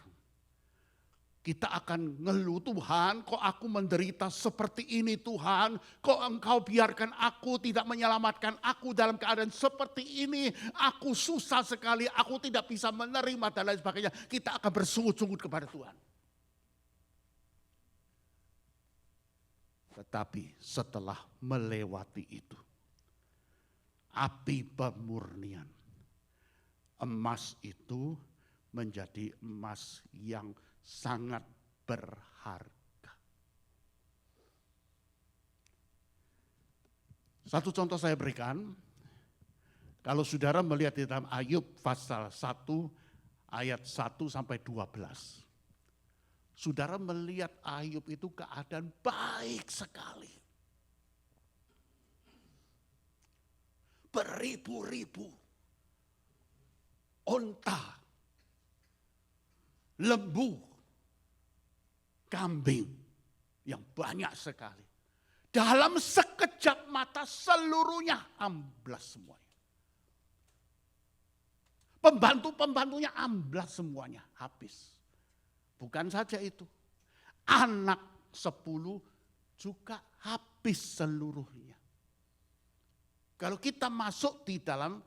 kita akan ngeluh, Tuhan kok aku menderita seperti ini Tuhan, kok engkau biarkan aku tidak menyelamatkan aku dalam keadaan seperti ini, aku susah sekali, aku tidak bisa menerima dan lain sebagainya. Kita akan bersungut-sungut kepada Tuhan. Tetapi setelah melewati itu, api pemurnian, emas itu menjadi emas yang sangat berharga. Satu contoh saya berikan, kalau saudara melihat di dalam Ayub pasal 1 ayat 1 sampai 12. Saudara melihat Ayub itu keadaan baik sekali. beribu-ribu onta, lembu, kambing yang banyak sekali. Dalam sekejap mata seluruhnya amblas semuanya. Pembantu-pembantunya amblas semuanya, habis. Bukan saja itu, anak 10 juga habis seluruhnya. Kalau kita masuk di dalam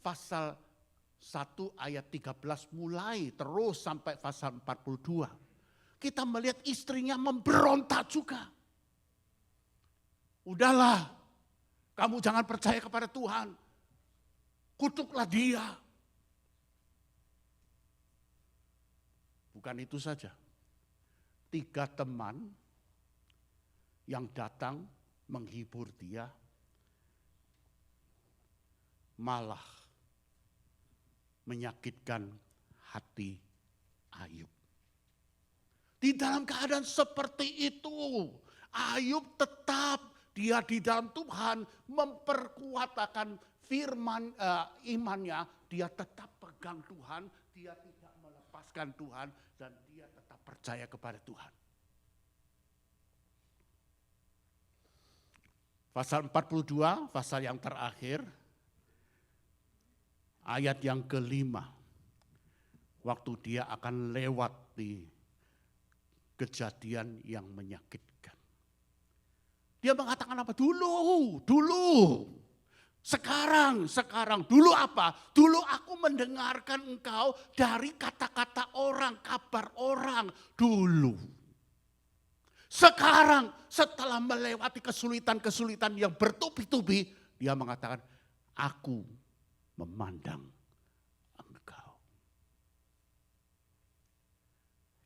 pasal 1 ayat 13 mulai terus sampai pasal 42. Kita melihat istrinya memberontak juga. Udahlah, kamu jangan percaya kepada Tuhan. Kutuklah dia. Bukan itu saja. 3 teman yang datang menghibur dia malah menyakitkan hati Ayub. Di dalam keadaan seperti itu, Ayub tetap dia di dalam Tuhan memperkuat akan firman imannya, dia tetap pegang Tuhan, dia tidak melepaskan Tuhan dan dia tetap percaya kepada Tuhan. Pasal 42, pasal yang terakhir, ayat yang ke-5, waktu dia akan lewat di kejadian yang menyakitkan. Dia mengatakan apa? Dulu. Sekarang. Dulu apa? Dulu aku mendengarkan engkau dari kata-kata orang, kabar orang. Dulu. Sekarang setelah melewati kesulitan-kesulitan yang bertubi-tubi, dia mengatakan, aku memandang engkau.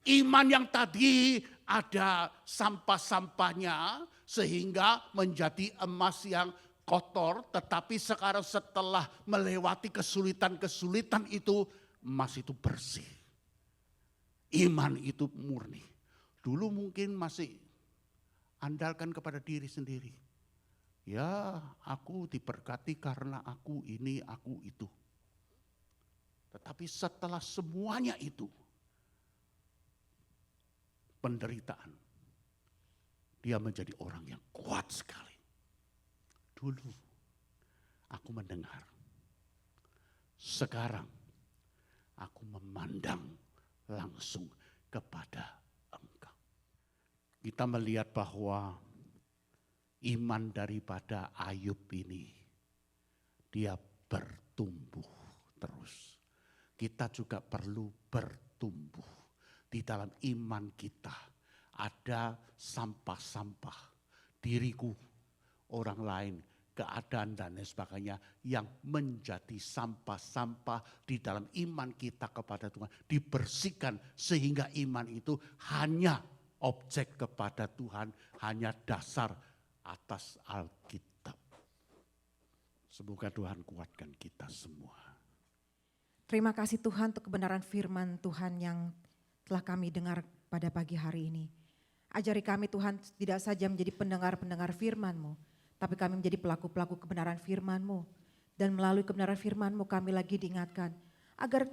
Iman yang tadi ada sampah-sampahnya sehingga menjadi emas yang kotor, tetapi sekarang setelah melewati kesulitan-kesulitan itu, emas itu bersih. Iman itu murni. Dulu mungkin masih andalkan kepada diri sendiri. Ya, aku diberkati karena aku ini, aku itu. Tetapi setelah semuanya itu, penderitaan, dia menjadi orang yang kuat sekali. Dulu aku mendengar, sekarang aku memandang langsung kepada engkau. Kita melihat bahwa iman daripada Ayub ini, dia bertumbuh terus. Kita juga perlu bertumbuh. Di dalam iman kita ada sampah-sampah diriku, orang lain, keadaan dan lain sebagainya yang menjadi sampah-sampah di dalam iman kita kepada Tuhan. Dibersihkan sehingga iman itu hanya objek kepada Tuhan, hanya dasar atas Alkitab. Semoga Tuhan kuatkan kita semua. Terima kasih Tuhan untuk kebenaran firman Tuhan yang telah kami dengar pada pagi hari ini. Ajari kami Tuhan tidak saja menjadi pendengar-pendengar firman-Mu, tapi kami menjadi pelaku-pelaku kebenaran firman-Mu. Dan melalui kebenaran firman-Mu kami lagi diingatkan agar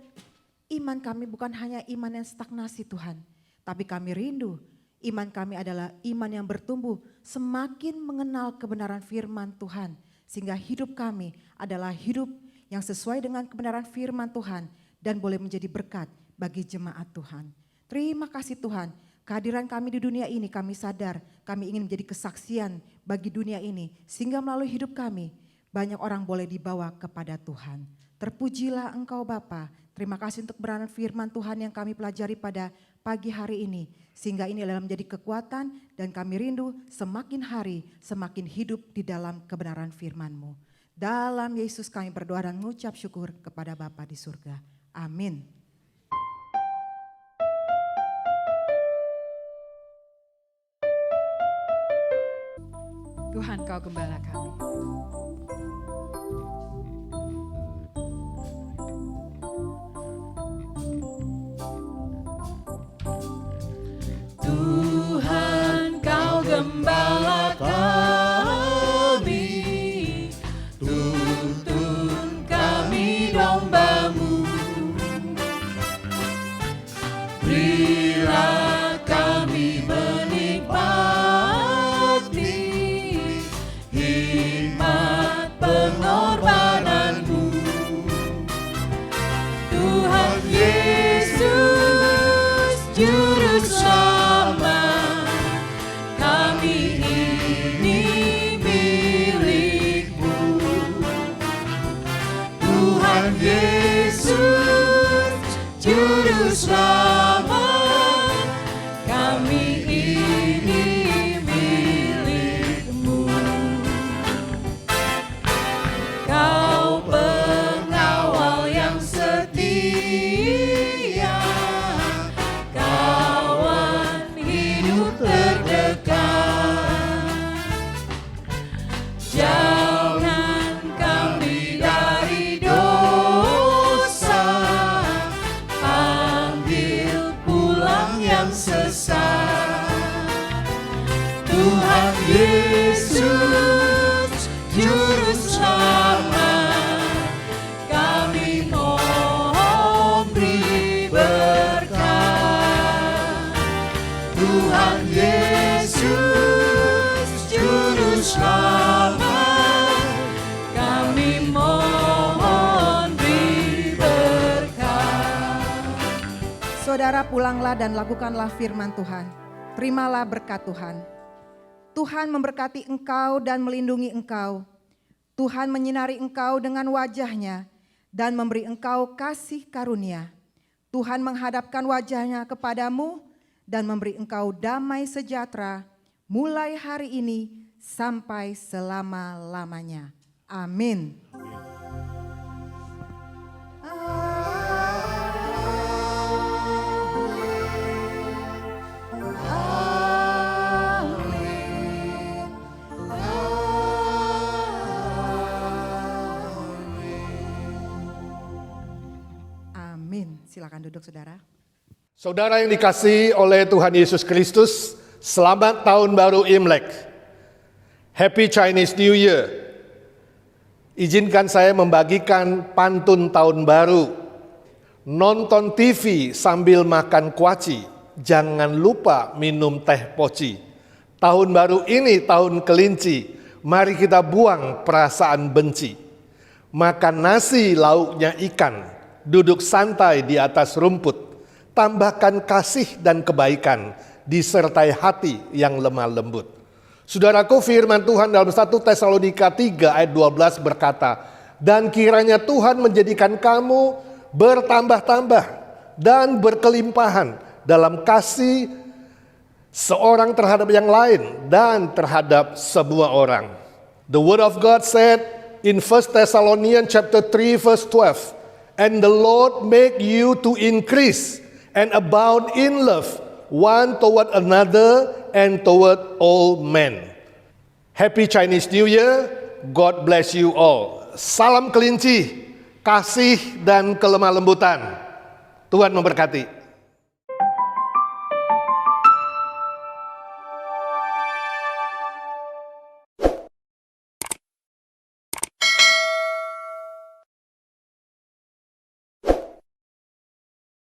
iman kami bukan hanya iman yang stagnasi Tuhan, tapi kami rindu iman kami adalah iman yang bertumbuh semakin mengenal kebenaran firman Tuhan. Sehingga hidup kami adalah hidup yang sesuai dengan kebenaran firman Tuhan dan boleh menjadi berkat bagi jemaat Tuhan. Terima kasih Tuhan, kehadiran kami di dunia ini kami sadar kami ingin menjadi kesaksian bagi dunia ini. Sehingga melalui hidup kami banyak orang boleh dibawa kepada Tuhan. Terpujilah Engkau Bapa. Terima kasih untuk kebenaran firman Tuhan yang kami pelajari pada pagi hari ini. Sehingga ini adalah menjadi kekuatan dan kami rindu semakin hari semakin hidup di dalam kebenaran firman-Mu. Dalam Yesus kami berdoa dan mengucap syukur kepada Bapa di surga. Amin. Tuhan Kau gembala kami. Tuhan Kau gembala kami, Yesus Juru Selamat, kami mohon beri berkat. Tuhan Yesus Juru Selamat, kami mohon beri berkat. Saudara, pulanglah dan lakukanlah firman Tuhan. Terimalah berkat Tuhan. Tuhan memberkati engkau dan melindungi engkau. Tuhan menyinari engkau dengan wajah-Nya dan memberi engkau kasih karunia. Tuhan menghadapkan wajah-Nya kepadamu dan memberi engkau damai sejahtera mulai hari ini sampai selama-lamanya. Amin. Amin. Silakan duduk, saudara. Saudara yang dikasihi oleh Tuhan Yesus Kristus, selamat tahun baru Imlek. Happy Chinese New Year. Izinkan saya membagikan pantun tahun baru. Nonton TV sambil makan kuaci, jangan lupa minum teh poci. Tahun baru ini tahun kelinci, mari kita buang perasaan benci. Makan nasi lauknya ikan, duduk santai di atas rumput. Tambahkan kasih dan kebaikan, disertai hati yang lemah lembut. Saudaraku, firman Tuhan dalam 1 Tesalonika 3 ayat 12 berkata, dan kiranya Tuhan menjadikan kamu bertambah-tambah dan berkelimpahan dalam kasih seorang terhadap yang lain dan terhadap semua orang. The word of God said in 1 Thessalonians chapter 3 verse 12, and the Lord make you to increase and abound in love one toward another and toward all men. Happy Chinese New Year. God bless you all. Salam kelinci, kasih dan kelemah lembutan. Tuhan memberkati.